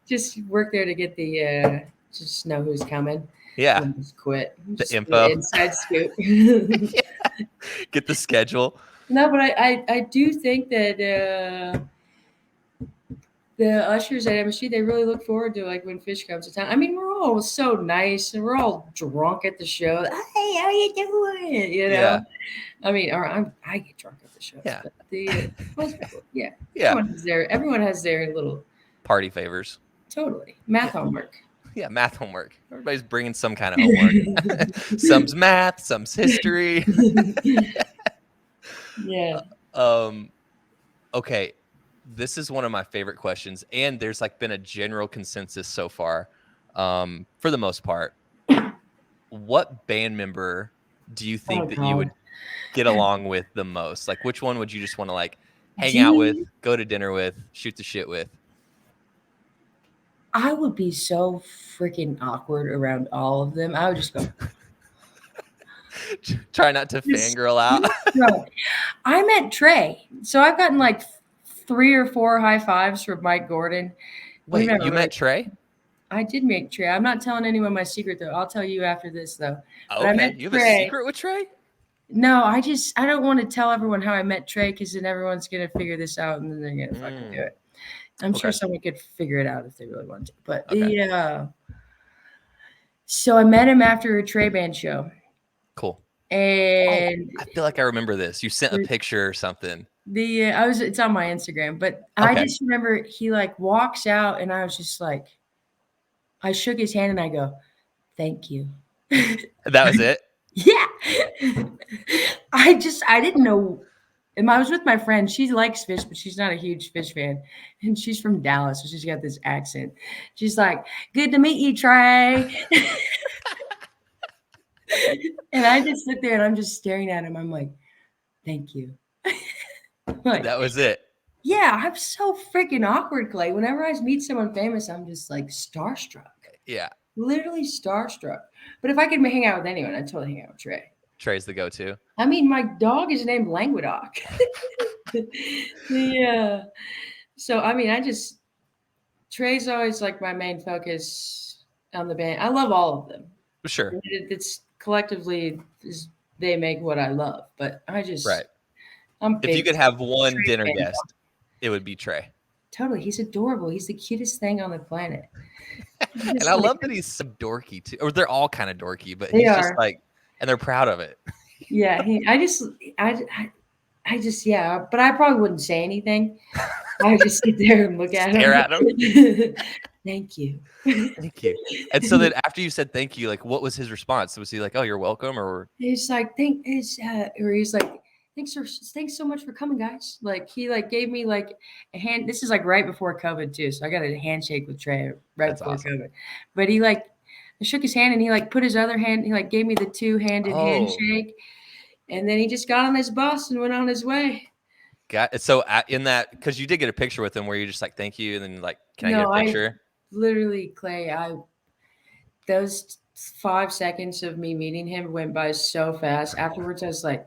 just work there to get the just know who's coming. Yeah, and just quit the info, inside scoop. Get the schedule. No, but I do think that the ushers at MSG, they really look forward to like when Phish comes to town. I mean, we're all so nice and we're all drunk at the show. Hey, how you doing? You know, Yeah. I mean, or I get drunk at the shows, Yeah. but the most people, yeah, Yeah. everyone has their little Party favors. totally math Yeah. homework. Yeah. Math homework. Everybody's bringing some kind of homework. Some's math, some's history. Yeah. Um, okay. This is one of my favorite questions. And there's like been a general consensus so far, for the most part. What band member do you Oh think that you God. would get along with the most? Like, which one would you just want to like hang out with, Dude, go to dinner with, shoot the shit with? I would be so freaking awkward around all of them. I would just go, Try not to just fangirl out. bro. I met Trey, so I've gotten like 3 or 4 high fives from Mike Gordon. We've Wait, never you really. met Trey? I did meet Trey. I'm not telling anyone my secret though. I'll tell you after this though. But I Okay, met you have a Trey. secret with Trey? No, I don't want to tell everyone how I met Trey because then everyone's gonna figure this out and then they're gonna fucking do it. I'm sure Okay. someone could figure it out if they really want to. But Okay. so I met him after a Trey band show, Cool. Oh, and I feel like I remember this. You sent a picture or something. it's on my Instagram, but I Okay. just remember he like walks out and I was just like, I shook his hand and I go, thank you. That was it? Yeah. I didn't know. And I was with my friend. She likes Phish, but she's not a huge Phish fan. And she's from Dallas, so she's got this accent. She's like, good to meet you, Trey. And I just sit there and I'm just staring at him. I'm like, thank you. Like, That was it. yeah, I'm so freaking awkward, Clay. Whenever I meet someone famous, I'm just like starstruck. Yeah. Literally starstruck. But if I could hang out with anyone, I'd totally hang out with Trey. Trey's the go-to. I mean, my dog is named Languedoc. Yeah. So I mean, Trey's always like my main focus on the band. I love all of them. Sure. It's collectively they make what I love. But Right. I'm If you big could have one Trey dinner fan. guest, it would be Trey. Totally, he's adorable. He's the cutest thing on the planet. And I love that he's so dorky too. Or they're all kind of dorky, but They he's just are. like, and they're proud of it. Yeah, I just yeah, but I probably wouldn't say anything. I would just sit there and look at him. Stare at him. Thank you. Thank you. And so then after you said thank you, like what was his response? Was he like, oh, you're welcome? Or He's like, or he's like, thanks so much for coming, guys. Like he like gave me like a hand. This is like right before COVID too, so I got a handshake with Trey right That's before awesome. COVID. But he like, I shook his hand and he like put his other hand. He like gave me the two-handed handshake, and then he just got on his bus and went on his way. Got so in that, because you did get a picture with him where you're just like, thank you, and then like, can I get a picture? Literally, Clay, those 5 seconds of me meeting him went by so fast. Afterwards, I was like,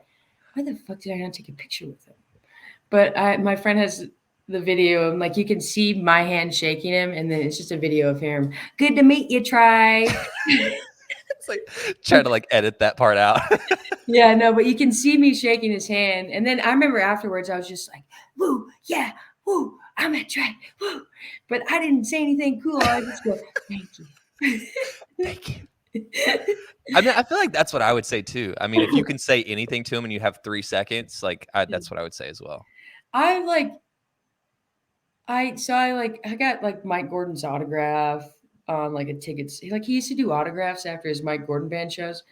why the fuck did I not take a picture with him? But my friend has the video of like you can see my hand shaking him, and then it's just a video of him. Good to meet you, Trey. It's like trying to like edit that part out. Yeah, no, but you can see me shaking his hand, and then I remember afterwards I was just like, "Woo, yeah, woo, I'm at Trey, woo," but I didn't say anything cool. I just go, "Thank you, Thank you. I mean, I feel like that's what I would say too. I mean, if you can say anything to him and you have 3 seconds, like that's what I would say as well. I like, I got like Mike Gordon's autograph on like a ticket. Like he used to do autographs after his Mike Gordon band shows,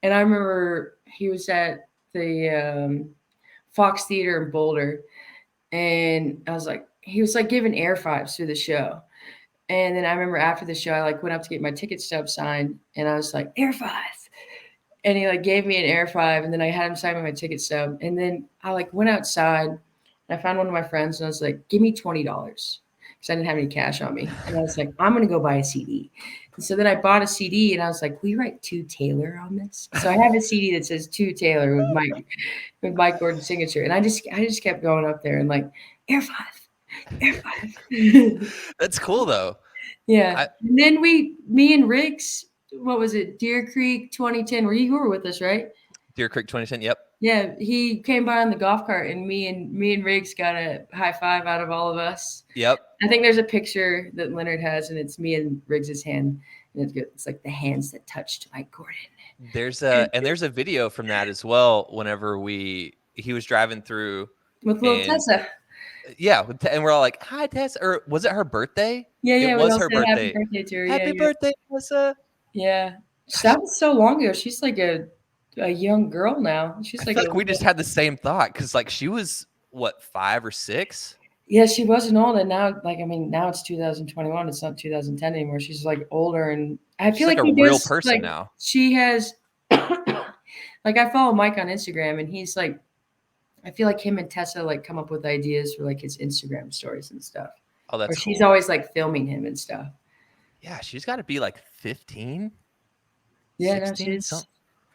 and I remember he was at the Fox Theater in Boulder, and I was like, he was like giving air fives through the show. And then I remember after the show, I like went up to get my ticket stub signed, and I was like, air five. And he like gave me an air five, and then I had him sign my ticket stub. And then I like went outside, and I found one of my friends, and I was like, give me $20 because I didn't have any cash on me. And I was like, I'm gonna go buy a CD. And so then I bought a CD, and I was like, will you write To Taylor on this? So I have a CD that says To Taylor with Mike Gordon's signature, and I just kept going up there and like air five, air five. That's cool though. Yeah. And then me and Riggs, what was it? Deer Creek 2010. You were with us, right? Deer Creek 2010. Yep. Yeah, he came by on the golf cart, and me and Riggs got a high five out of all of us. Yep. I think there's a picture that Leonard has, and it's me and Riggs's hand, and it's like the hands that touched Mike Gordon. There's a video from that as well. Whenever he was driving through, With little and Tessa. yeah, and we're all like, "Hi, Tessa," or was it her birthday? Yeah, It yeah, we was all her said happy birthday. birthday to her. Yeah, Happy yeah, birthday, Tessa! yeah. Gosh, That was so long ago. She's like a young girl now. I She's like feel a like we just had the same thought because like she was what 5 or 6. yeah. She wasn't old, and now like I mean now it's 2021. It's not 2010 anymore. She's like older, and I She's feel like like a he real does person like now. she has. Like I follow Mike on Instagram, and he's like, I feel like him and Tessa like come up with ideas for like his Instagram stories and stuff. Oh, Or that's she's cool. always like filming him and stuff. Yeah, she's got to be like 15, Yeah, no, 16, something.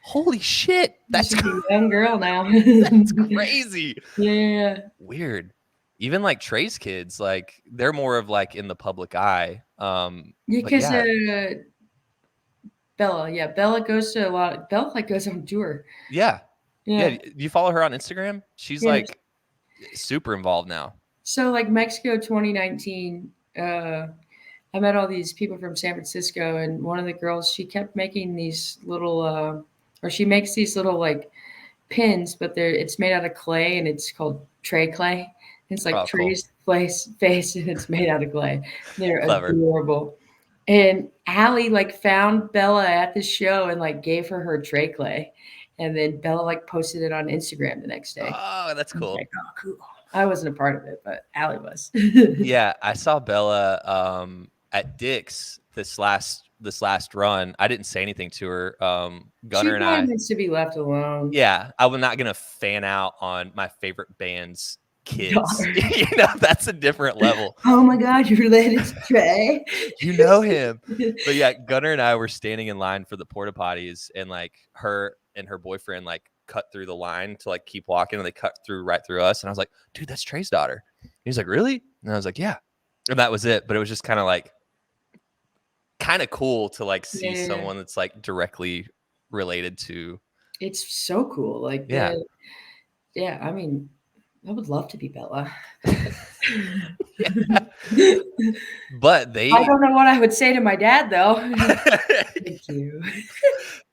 Holy shit, that's she's a young girl now. that's crazy. Yeah. Weird. Even like Trey's kids, like they're more of like in the public eye. But Because yeah, Bella goes to a lot. Bella like goes on tour. yeah, yeah. Yeah, Do you follow her on Instagram? She's yeah. like super involved now. So like Mexico 2019, I met all these people from San Francisco, and one of the girls she kept making these little, or she makes these little like pins, but it's made out of clay, and it's called tray clay. It's like Oh, cool. Trey's face, and it's made out of clay. They're Clever. adorable. And Allie like found Bella at the show and like gave her tray clay, and then Bella like posted it on Instagram the next day. Oh, that's I was cool. like, oh, cool. I wasn't a part of it, but Allie was. Yeah, I saw Bella at Dick's this last run. I didn't say anything to her. She Gunner and probably I, needs to be left alone. yeah, I was not gonna fan out on my favorite band's kids. Daughter. That's a different level. Oh my God, you're related to Trey. You know him. But yeah, Gunner and I were standing in line for the porta potties, and like her and her boyfriend like cut through the line to like keep walking, and they cut through right through us. And I was like, dude, that's Trey's daughter. He was like, really? And I was like, yeah. And that was it. But it was just kind of like kind of cool to like see Yeah, someone that's like directly related to. it's so cool. Like Yeah. yeah, I mean, I would love to be Bella. Yeah. But they I don't know what I would say to my dad though. Thank you.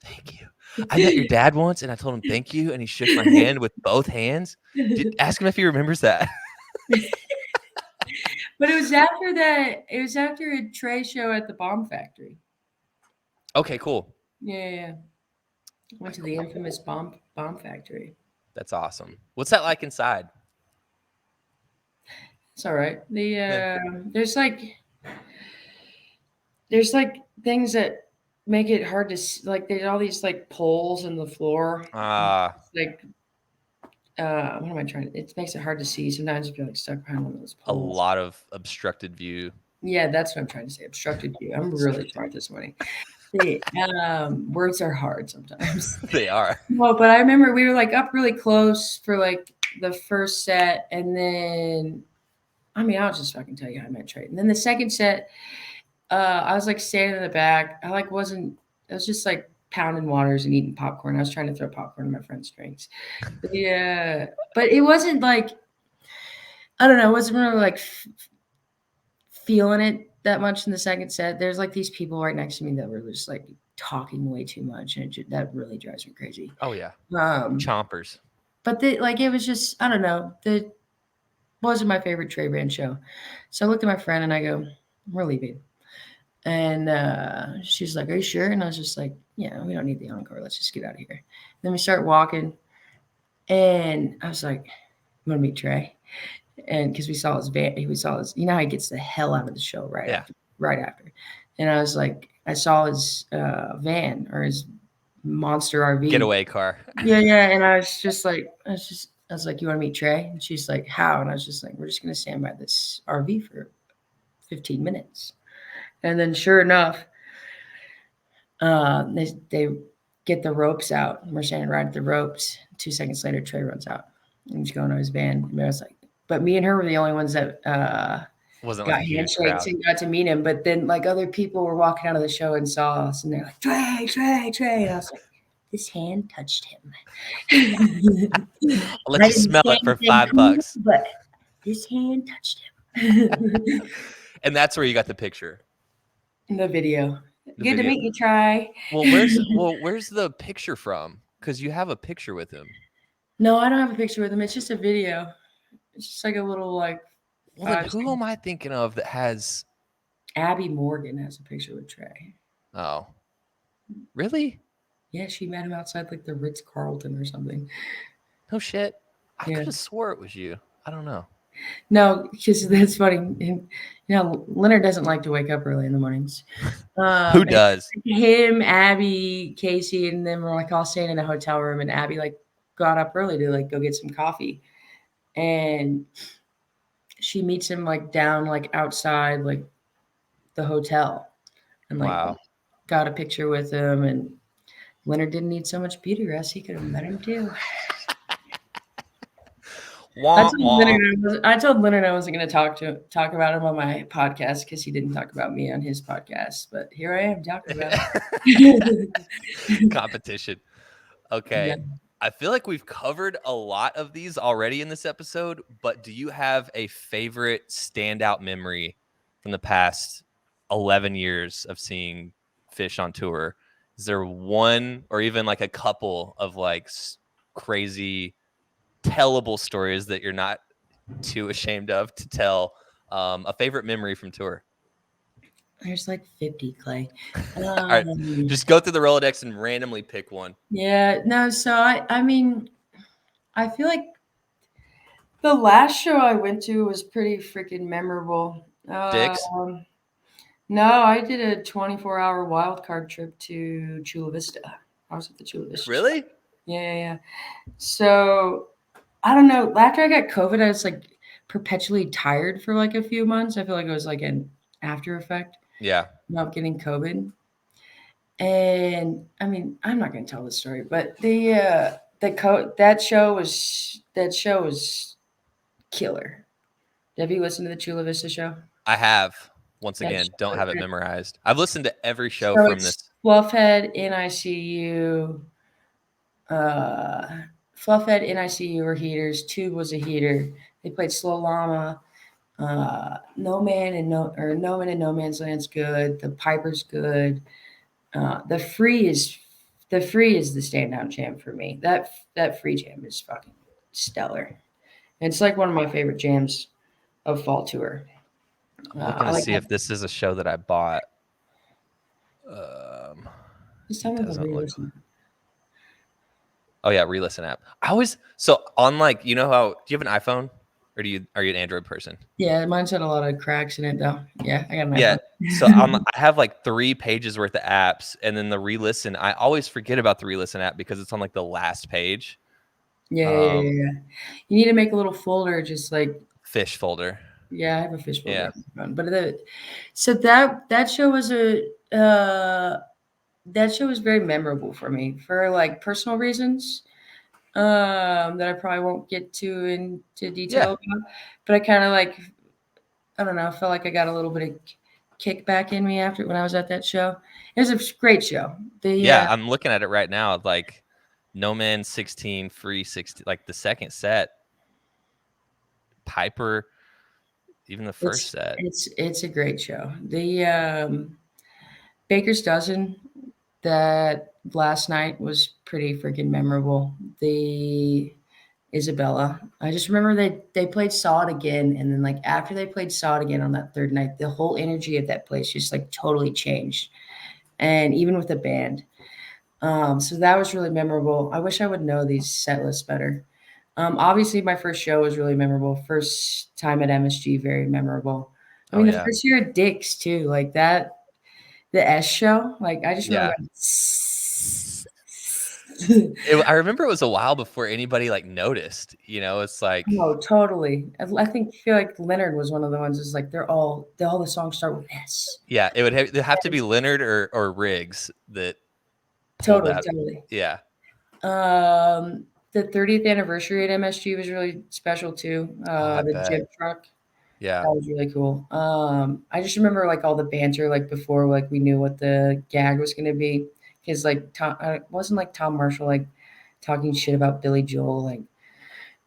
thank you. I met your dad once and I told him thank you, and he shook my hand with both hands. Ask him if he remembers that. But it was after that. It was after a Trey show at the Bomb Factory. Okay, cool. Yeah. Went to the infamous Bomb Factory. That's awesome. What's that like inside? It's all right. Yeah. There's like things that make it hard to like. There's all these like poles in the floor. Like what am I trying to? It makes it hard to see. Sometimes you feel like stuck behind one of those a poles. lot of obstructed view. Yeah, that's what I'm trying to say. Obstructed view. I'm really smart this morning. Words are hard sometimes. They are. Well, but I remember we were like up really close for like the first set, and then I mean I'll just fucking tell you how I met Trey. And then the second set, I was like standing in the back. I was just like pounding waters and eating popcorn. I was trying to throw popcorn in my friend's drinks. Yeah, but it wasn't like I don't know. It wasn't really like feeling it that much in the second set. There's like these people right next to me that were just like talking way too much, and that really drives me crazy. Oh yeah. Um, Chompers. but like it was just I don't know. The wasn't my favorite Trey Band show, so I looked at my friend and I go, "We're leaving." And she's like, "Are you sure?" And I was just like, "Yeah, we don't need the encore. Let's just get out of here." Then we start walking, and I was like, "You want to meet Trey?" And because we saw his van, you know how he gets the hell out of the show Yeah. right after. And I was like, I saw his van or his monster RV. Getaway car. Yeah. And I was like, you want to meet Trey? And she's like, how? And I was just like, we're just gonna stand by this RV for 15 minutes. And then sure enough, they get the ropes out. And we're standing right at the ropes. 2 seconds later, Trey runs out. And he's going to his van. And I was like, but me and her were the only ones that Wasn't got like a huge handshakes crowd. and got to meet him. But then like other people were walking out of the show and saw us, and they're like, Trey. And I was like, this hand touched him. I'll let I you didn't smell say it for anything cool, $5. but this hand touched him. And that's where you got the picture. In the video. The Good to video. meet you, Try. Well, where's the picture from? Because you have a picture with him. No, I don't have a picture with him. It's just a video. It's just like a little like Well, then 5 who am I thinking of that has? Abby Morgan has a picture with Trey. Oh, really? Yeah, she met him outside like the Ritz Carlton or something. No shit. I Yeah. could have swore it was you. I don't know. No, because that's funny. And, Leonard doesn't like to wake up early in the mornings. Who And does? him, Abby, Casey, and then we're like all staying in a hotel room, and Abby like got up early to like go get some coffee, and she meets him like down like outside like the hotel, and like Wow. got a picture with him. And Leonard didn't need so much beauty rest; he could have met him too. Wah, wah. I told Leonard I wasn't going to talk about him on my podcast because he didn't talk about me on his podcast. But here I am talking about it. Competition. Yeah. Okay. I feel like we've covered a lot of these already in this episode, but do you have a favorite standout memory from the past 11 years of seeing Phish on tour? Is there one or even like a couple of like crazy, tellable stories that you're not too ashamed of to tell? A favorite memory from tour? There's like 50, Clay. All right. Just go through the Rolodex and randomly pick one. Yeah, no, so I mean, I feel like the last show I went to was pretty freaking memorable. Dicks? No, I did a 24-hour wild card trip to Chula Vista. I was at the Chula Vista show. Really? Yeah. So I don't know. After I got COVID, I was like perpetually tired for like a few months. I feel like it was like an after effect Yeah. of getting COVID. And I mean, I'm not going to tell the story, but that show was killer. Have you listened to the Chula Vista show? I have. Once That again, don't show- have it memorized. I've listened to every show So from it's this. Fluffhead, NICU, uh, Fluffhead, NICU were heaters. Tube was a heater. They played Slow Llama. No Man and No Man's Land's good. The Piper's good. The Free is the standout jam for me. That Free jam is fucking stellar. It's like one of my favorite jams of fall tour. I'm looking to see if this is a show that I bought. Just tell me if doesn't I'm look. listening. Oh yeah, re-listen app. On like, you know how, do you have an iPhone or are you an Android person? Yeah, mine's had a lot of cracks in it though. Yeah, I got an Yeah. iPhone. So I have like 3 pages worth of apps, and then the re-listen. I always forget about the re-listen app because it's on like the last page. Yeah. You need to make a little folder, just like Phish folder. Yeah, I have a Phish folder Yeah. on my phone. But so that show was that show was very memorable for me for like personal reasons that I probably won't get to into detail about. But I kind of like, I don't know, felt like I got a little bit of kickback in me after when I was at that show. It was a great show. I'm looking at it right now. Like No Man 16, Free 16, like the second set. Piper, even the first set. It's a great show. The Baker's Dozen that last night was pretty freaking memorable. The Isabella. I just remember they played Saw It Again, and then like after they played Saw It Again on that third night, the whole energy of that place just like totally changed. And even with the band. So that was really memorable. I wish I would know these set lists better. Obviously my first show was really memorable. First time at MSG, very memorable. I mean, the first year at Dick's too, like that, the S show, like I just remember. I remember it was a while before anybody like noticed. It's like, no, totally. I feel like Leonard was one of the ones. Is like all the songs start with S. Yeah, it'd have to be Leonard or Riggs that pulled Totally, that. totally. Yeah. The 30th anniversary at MSG was really special too. The Jib truck. Yeah. That was really cool. I just remember like all the banter like before like we knew what the gag was going to be His like Tom wasn't like Tom Marshall like talking shit about Billy Joel like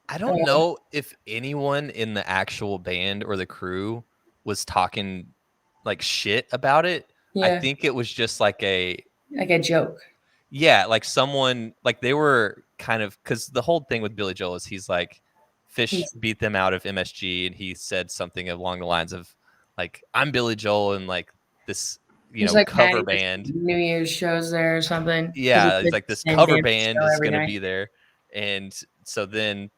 I don't know if anyone in the actual band or the crew was talking like shit about it. I yeah, think it was just like like a joke. like someone like they were kind of because the whole thing with Billy Joel is he's like Fish He's beat them out of MSG and he said something along the lines of like I'm Billy Joel and like this he's like cover having this band. New Year's shows there or something because he Yeah, he's plays like the this same cover damn band show is every gonna night. be there. And so then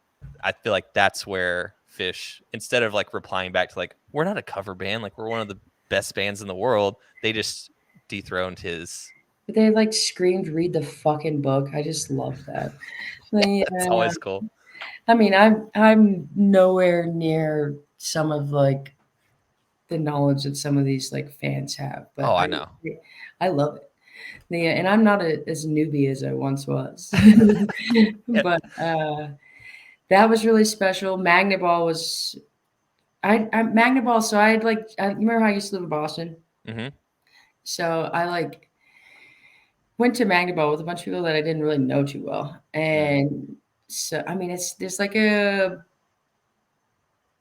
I feel like that's where Fish, instead of like replying back to like, we're not a cover band, like we're one of the best bands in the world, they just dethroned his. But they like screamed, "Read the fucking book." I just love that. Like, It's always cool. I mean, I'm nowhere near some of like the knowledge that some of these like fans have, but Oh, I know. I love it. Yeah, and I'm not as newbie as I once was, Yeah. but that was really special. Magnaball was I Magnaball. So I had like I remember how I used to live in Boston, Mm-hmm. so I like went to Magnaball with a bunch of people that I didn't really know too well, Mm. and so I mean there's like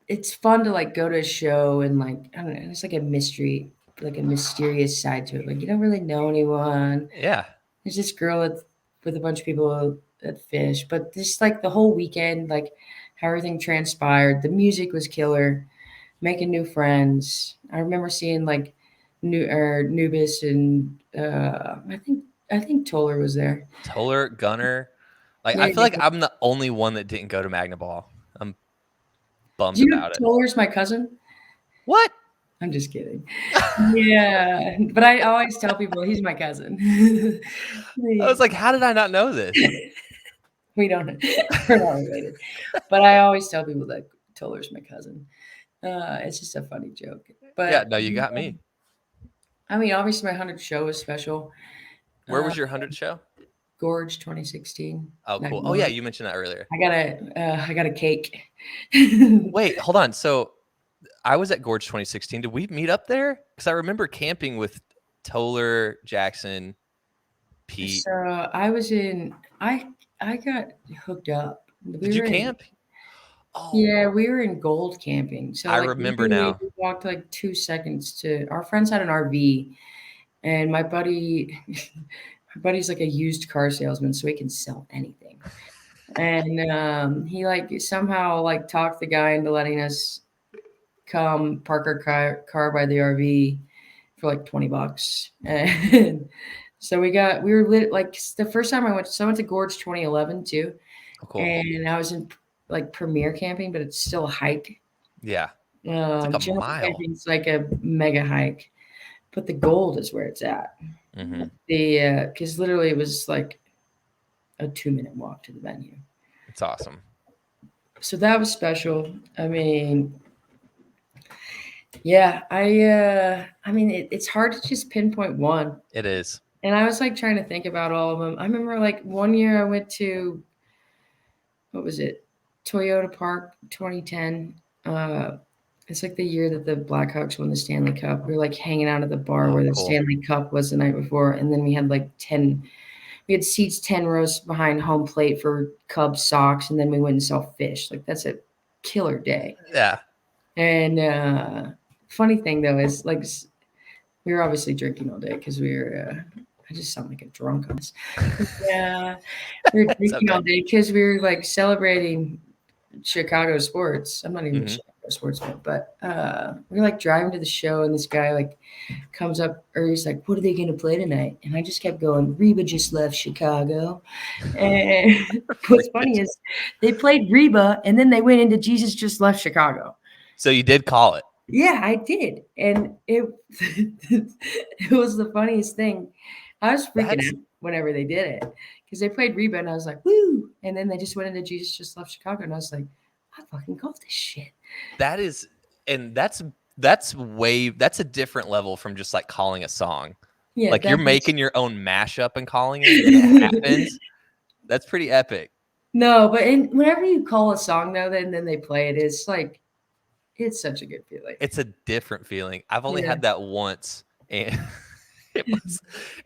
it's fun to like go to a show and like I don't know, it's like a mystery, like a mysterious side to it. Like you don't really know anyone. Yeah. There's this girl with a bunch of people at Phish, but just like the whole weekend, like how everything transpired. The music was killer, making new friends. I remember seeing like Nubis and I think Toller was there. Toller, Gunner. Like I Yeah, feel like I'm the only one that didn't go to Magna Ball. I'm do bummed you know about it. Toller's my cousin? What? I'm just kidding. Yeah, but I always tell people he's my cousin. I was like, how did I not know this? We don't, we're not related. But I always tell people that Toller's my cousin. It's just a funny joke. Yeah, But no, you got me. I mean, obviously, my 100th show was special. Where Uh, was your 100th show? Gorge 2016. Oh, That cool. Oh, yeah, Gorge. you mentioned that earlier. I got a cake. Wait, hold on. So I was at Gorge 2016. Did we meet up there? Because I remember camping with Toller, Jackson, Pete. So I was in. I I got hooked up. Did We you were in. camp? Oh, Yeah, we were in gold camping. So I like remember literally now. we walked like 2 seconds to our friends had an RV and my buddy my buddy's like a used car salesman, so he can sell anything. And he like somehow like talked the guy into letting us come park our car by the RV for like $20. And so we were lit like the first time I went to Gorge 2011 too. Oh, cool. And I was in like premier camping, but it's still a hike. Yeah. It's like a General mile. camping's like a mega hike, but the gold is where it's at. Mm-hmm. Because literally it was like a 2 minute walk to the venue. It's awesome. So that was special. I mean, yeah, I mean, it's hard to just pinpoint one. It is. And I was like trying to think about all of them. I remember like one year I went to what was it? Toyota Park 2010. Uh, it's like the year that the Blackhawks won the Stanley Cup. We were like hanging out at the bar Oh, where the cool. Stanley Cup was the night before, and then we had like 10. We had seats 10 rows behind home plate for Cubs socks, and then we went and saw Phish. Like that's a killer day. Yeah. And funny thing though is like we were obviously drinking all day because we were. I just sound like a drunk on this. Yeah, we were It's drinking okay. all day because we were like celebrating Chicago sports. I'm not even a Mm-hmm. Chicago sports fan, but we were like driving to the show, and this guy like comes up, or he's like, "What are they gonna play tonight?" And I just kept going. Reba just left Chicago, and what's funny is they played Reba, and then they went into Jesus just left Chicago. So you did call it. Yeah, I did, and it it was the funniest thing. I was freaking That's out whenever they did it because they played Reba, and I was like, "Woo!" And then they just went into Jesus just left Chicago, and I was like, "I fucking called this shit." that is and that's a different level from just like calling a song. Yeah, Like you're that is making your own mashup and calling it and it happens. That's pretty epic. no, but whenever you call a song though, then they play it, it's like it's such a good feeling. It's a different feeling. I've only Yeah, had that once and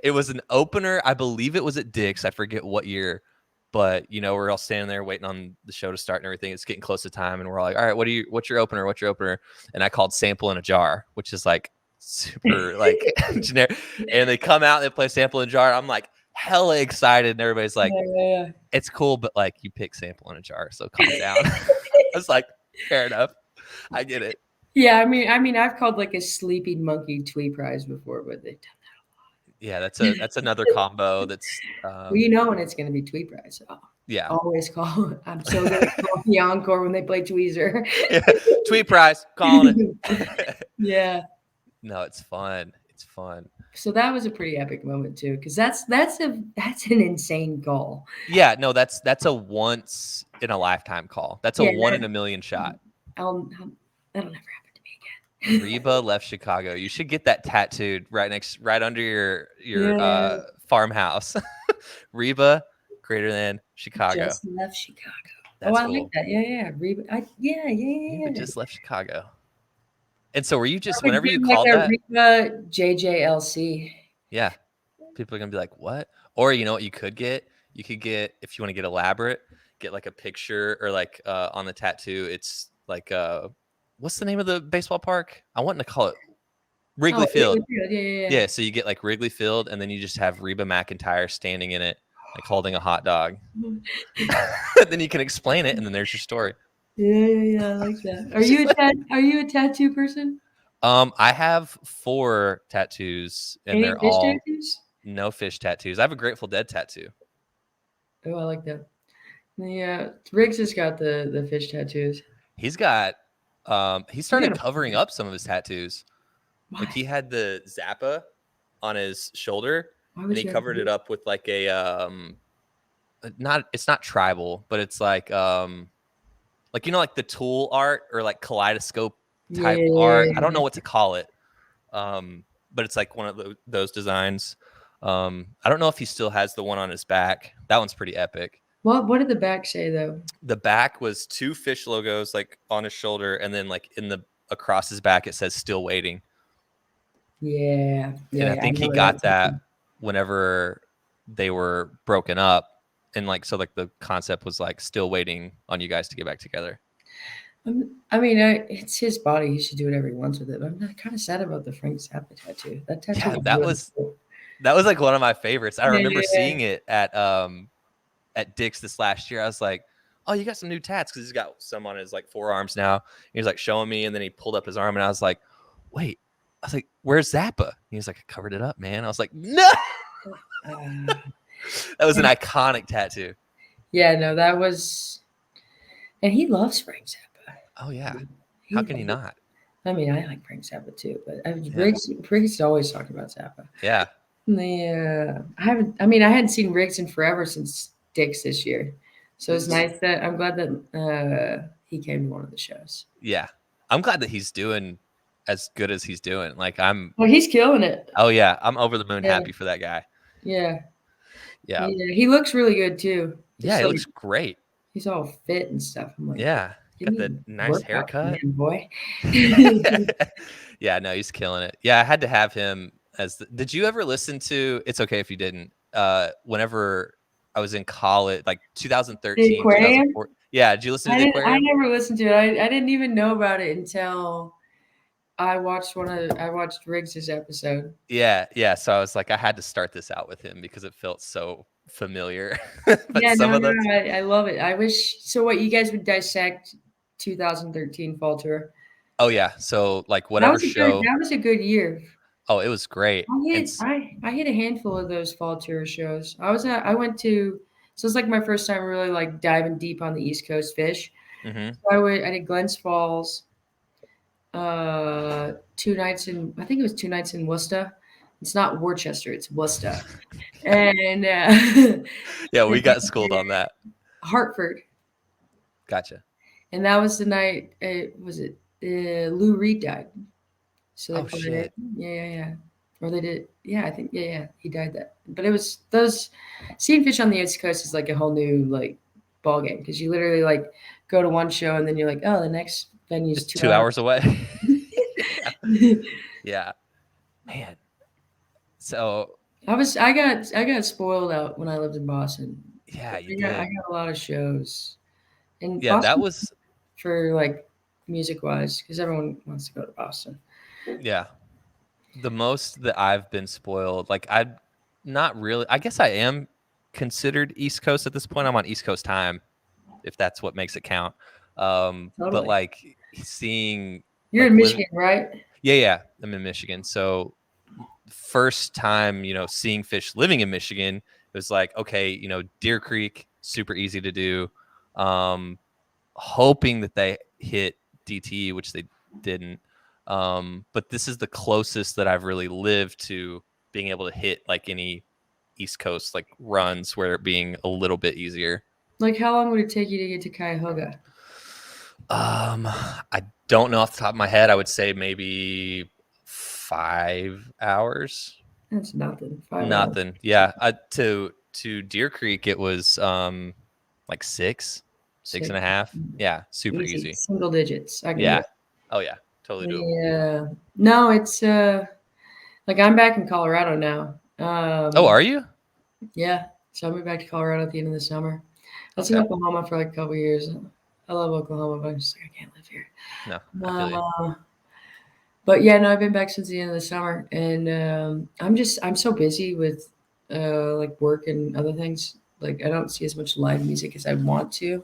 It was an opener. I believe it was at Dick's. I forget what year, but we're all standing there waiting on the show to start and everything. It's getting close to time, and we're all like, "All right, what's your opener? What's your opener?" And I called "Sample in a Jar," which is like super like generic. And they come out, they play "Sample in a Jar." I'm like hella excited, and everybody's like, Yeah. "It's cool, but like you pick "Sample in a Jar, so calm down." I was like, "Fair enough, I get it." Yeah, I mean, I've called like a sleeping monkey Twee Prize before, but they Yeah, that's another combo. That's well, you know when it's going to be Twee Prize. So yeah. always call. I'm so good at calling the encore when they play Tweezer. Yeah. Tweet price, calling it. Yeah. No, it's fun. It's fun. So that was a pretty epic moment too, because that's an insane call. Yeah, no, that's a once in a lifetime call. That's a Yeah, one in a million shot. that'll never happen to me again. Reba left Chicago. You should get that tattooed right under your Yeah. farmhouse. Reba greater than Chicago. Just left Chicago. That's I cool. like that. Yeah. Reba, yeah. Reba just left Chicago. And so were you just Like whenever you like called a that? Reba JJLC. Yeah. People are gonna be like, what? Or you know what you could get? You could get, if you want to get elaborate, get like a picture or like on the tattoo, it's like what's the name of the baseball park? I want to call it Wrigley Field. Yeah. Yeah, so you get like Wrigley Field and then you just have Reba McEntire standing in it, like holding a hot dog. Then you can explain it and then there's your story. Yeah. I like that. Are you a tattoo person? I have 4 tattoos and Any they're Phish all tattoos? no Phish tattoos. I have a Grateful Dead tattoo. Oh, I like that. Yeah, Riggs has got the Phish tattoos. He's got he started covering Yeah. up some of his tattoos. Why? Like he had the Zappa on his shoulder Why and would he you have covered to it do up with like a it's not tribal, but it's like like the Tool art or like kaleidoscope type art. I don't know what to call it. But it's like one of those designs. I don't know if he still has the one on his back. That one's pretty epic. What did the back say though? The back was 2 Phish logos like on his shoulder, and then like across his back it says "Still Waiting." Yeah. And I think he got that whenever they were broken up, and like so like the concept was like still waiting on you guys to get back together. I mean, it's his body. He should do whatever he wants with it. But I'm kind of sad about the Frank Zappa tattoo. That tattoo. Yeah, cool. that was like one of my favorites. I remember Yeah. seeing it at Dick's this last year. I was like, "Oh, you got some new tats?" Because he's got some on his like forearms now. He was like showing me, and then he pulled up his arm, and I was like, "Wait." I was like, "Where's Zappa?" He was like, "I covered it up, man." I was like, "No." That was an iconic tattoo. Yeah, no, that was, and he loves Frank Zappa. Oh yeah, how can he not? I mean, I like Frank Zappa too, but Riggs always talking about Zappa. Yeah. Yeah, I hadn't seen Riggs in forever since Dick's this year, so it's nice that I'm glad that he came to one of the shows. Yeah, I'm glad that he's doing as good as he's doing. Like he's killing it. Oh yeah, I'm over the moon happy for that guy. Yeah, yeah, he looks really good too. Yeah, he looks great. He's all fit and stuff. I'm like, yeah, got the nice haircut, boy. Yeah, no, he's killing it. Yeah, I had to have him as. Did you ever listen to? It's okay if you didn't. Whenever I was in college, like 2013, 2014. Yeah, did you listen to the Aquarium? I never listened to it. I didn't even know about it until I watched Riggs's episode. Yeah. So I was like, I had to start this out with him because it felt so familiar. But yeah, I love it. I wish. So what, you guys would dissect 2013 fall tour? Oh yeah. So like whatever show. That was a good year. Oh, it was great. I hit a handful of those fall tour shows. I went to, so it's like my first time really like diving deep on the East Coast Phish. Mm-hmm. So I did Glens Falls, 2 nights in, I think it was 2 nights in Worcester. It's not Worcester, it's Worcester. And yeah, we got schooled on that. Hartford. Gotcha. And that was the night. Lou Reed died. So oh shit. Yeah. Or they did. Yeah, I think. Yeah. He died that. But it was seeing Phish on the East Coast is like a whole new like ball game because you literally like go to one show and then you're like, oh, the next venue is 2 hours away. Yeah. Man. So I got spoiled out when I lived in Boston. yeah, you I did. got a lot of shows in Yeah, that Boston was for like music wise because everyone wants to go to Boston. yeah. The most that I've been spoiled, like I'm not really. I guess I am considered East Coast at this point. I'm on East Coast time, if that's what makes it count. But Totally. like seeing You're like in live, Michigan, right? yeah, I'm in Michigan. So first time, seeing Phish living in Michigan, it was like, okay, Deer Creek, super easy to do. Um, Hoping that they hit DTE, which they didn't. But this is the closest that I've really lived to being able to hit like any East Coast like runs where it being a little bit easier. Like, how long would it take you to get to Cuyahoga? I don't know off the top of my head. I would say maybe 5 hours. That's nothing. 5 hours. Nothing. Yeah. To Deer Creek, it was like six and Six. a half. Yeah, super Easy. easy. Single digits. I can do Yeah. it. Oh yeah, totally doable. Yeah. No, it's like I'm back in Colorado now. Oh, are you? Yeah. So I moved back to Colorado at the end of the summer. I was in Okay. Oklahoma for like a couple years. I love Oklahoma, but I'm just like I can't live here. No, I feel you. But yeah, no, I've been back since the end of the summer, and I'm so busy with like work and other things. Like I don't see as much live music as I want to,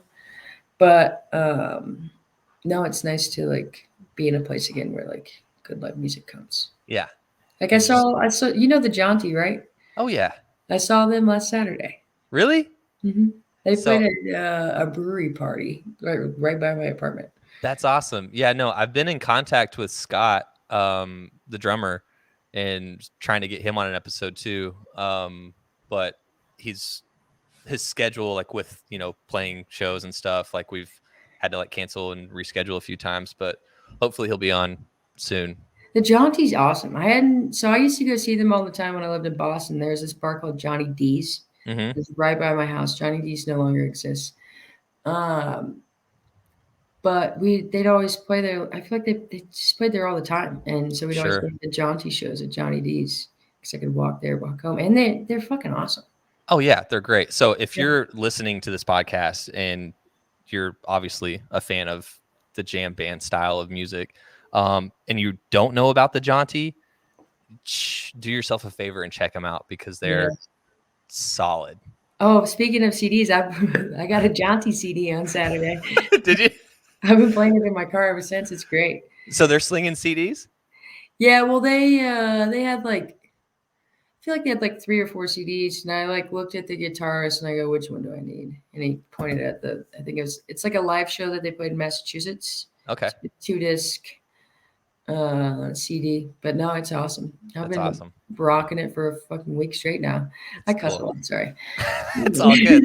but no, it's nice to like be in a place again where like good live music comes. Yeah. Like You just I saw you know the Jaunty, right? Oh yeah. I saw them last Saturday. Really? They played So at a brewery party right by my apartment. that's awesome. Yeah, no, I've been in contact with Scott, the drummer, and trying to get him on an episode too. But he's his schedule, like with playing shows and stuff, like we've had to like cancel and reschedule a few times, but hopefully he'll be on soon. The Jaunty's awesome. I used to go see them all the time when I lived in Boston. There's this bar called Johnny D's. Hmm. It's right by my house. Johnny D's no longer exists. Um, but they'd always play there. I feel like they just played there all the time, and so we'd always go Sure. to the Jaunty shows at Johnny D's because I could walk there, walk home, and they're fucking awesome. Oh yeah, they're great. So if Yeah. you're listening to this podcast and you're obviously a fan of the jam band style of music, and you don't know about the Jaunty, do yourself a favor and check them out because Yeah. they're solid. Oh, speaking of CDs, I got a Jaunty CD on Saturday. Did you? I've been playing it in my car ever since. It's great. So they're slinging CDs? Yeah, well, they had like I feel like they had like 3 or 4 CDs, and I like looked at the guitarist and I go, "Which one do I need?" And he pointed at I think it's like a live show that they played in Massachusetts. Okay, It's a 2 disc CD, but no, it's awesome. I've that's been awesome. rocking it for a fucking week straight now. I That's cuss a cool. lot. Sorry. It's all good.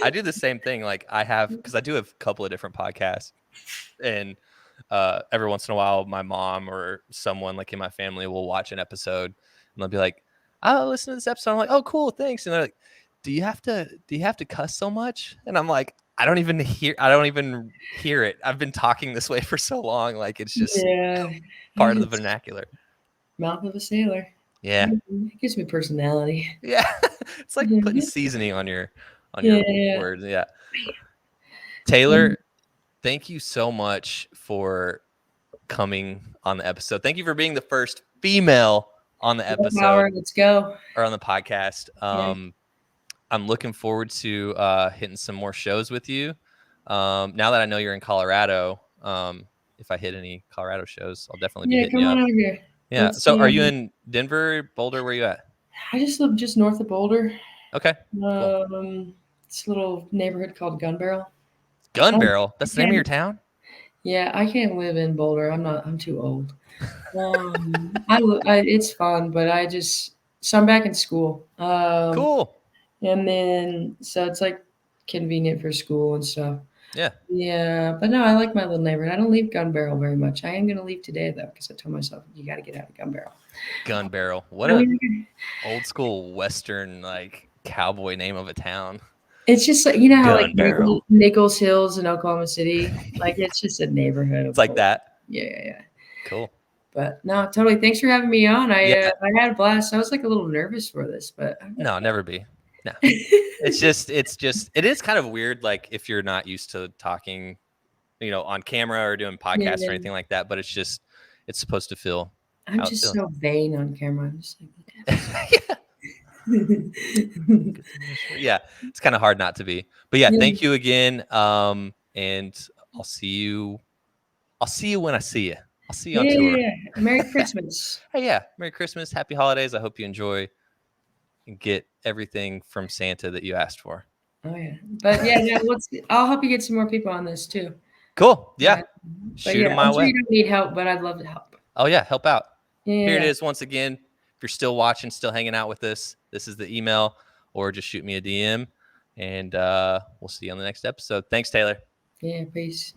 I do the same thing. Like because I do have a couple of different podcasts, and every once in a while, my mom or someone like in my family will watch an episode, and they'll be like, "I'll listen to this episode." I'm like, "Oh, cool, thanks." And they're like, do you have to cuss so much?" And I'm like, I don't even hear it. I've been talking this way for so long. Like it's just Yeah, part of the vernacular. mouth of a sailor. Yeah. It gives me personality. Yeah. It's like Yeah. putting seasoning on your Yeah. words. Yeah. Taylor, thank you so much for coming on the episode. Thank you for being the first female on the episode Power, let's go. or on the podcast. Yeah. I'm looking forward to hitting some more shows with you. Now that I know you're in Colorado, if I hit any Colorado shows, I'll definitely be Yeah, hitting come you on up. out here. Yeah. Let's So are you in Denver, Boulder? Where are you at? I just live just north of Boulder. Okay. Cool. It's a little neighborhood called Gun Barrel. Gun I Barrel. That's the name of your can't town? Yeah, I can't live in Boulder. I'm too old. It's fun, but so I'm back in school. Cool. And then so it's like convenient for school and stuff. Yeah. Yeah, but no, I like my little neighborhood. I don't leave Gun Barrel very much. I am gonna leave today though, because I told myself you got to get out of Gun Barrel. Gun Barrel. What I a mean, old school Western like cowboy name of a town. it's just like you know how like Gun Barrel. Nichols Hills in Oklahoma City, like it's just a neighborhood. It's like that. Yeah. Cool. But no, totally. Thanks for having me on. Yeah. I had a blast. I was like a little nervous for this, but No, never be. No. It's just it is kind of weird, like if you're not used to talking, on camera or doing podcasts or yeah, anything like that, but it's supposed to feel I'm how it just feels. so vain on camera. I'm just like, Yeah. look Yeah, it's kind of hard not to be. But yeah, at thank you again. And I'll see you when I see you. I'll see you on tour. yeah. Merry Christmas. Hey, yeah, Merry Christmas, Happy Holidays. I hope you enjoy and get everything from Santa that you asked for. Oh yeah, but yeah, no, I'll help you get some more people on this too. Cool. Yeah. Uh, but Shoot yeah, them my I'm sure way. you don't need help, but I'd love to help. Oh yeah, help out. Here it Yeah, is once again. If you're still watching, still hanging out with us, this is the email, or just shoot me a DM, and we'll see you on the next episode. Thanks, Taylor. yeah, peace.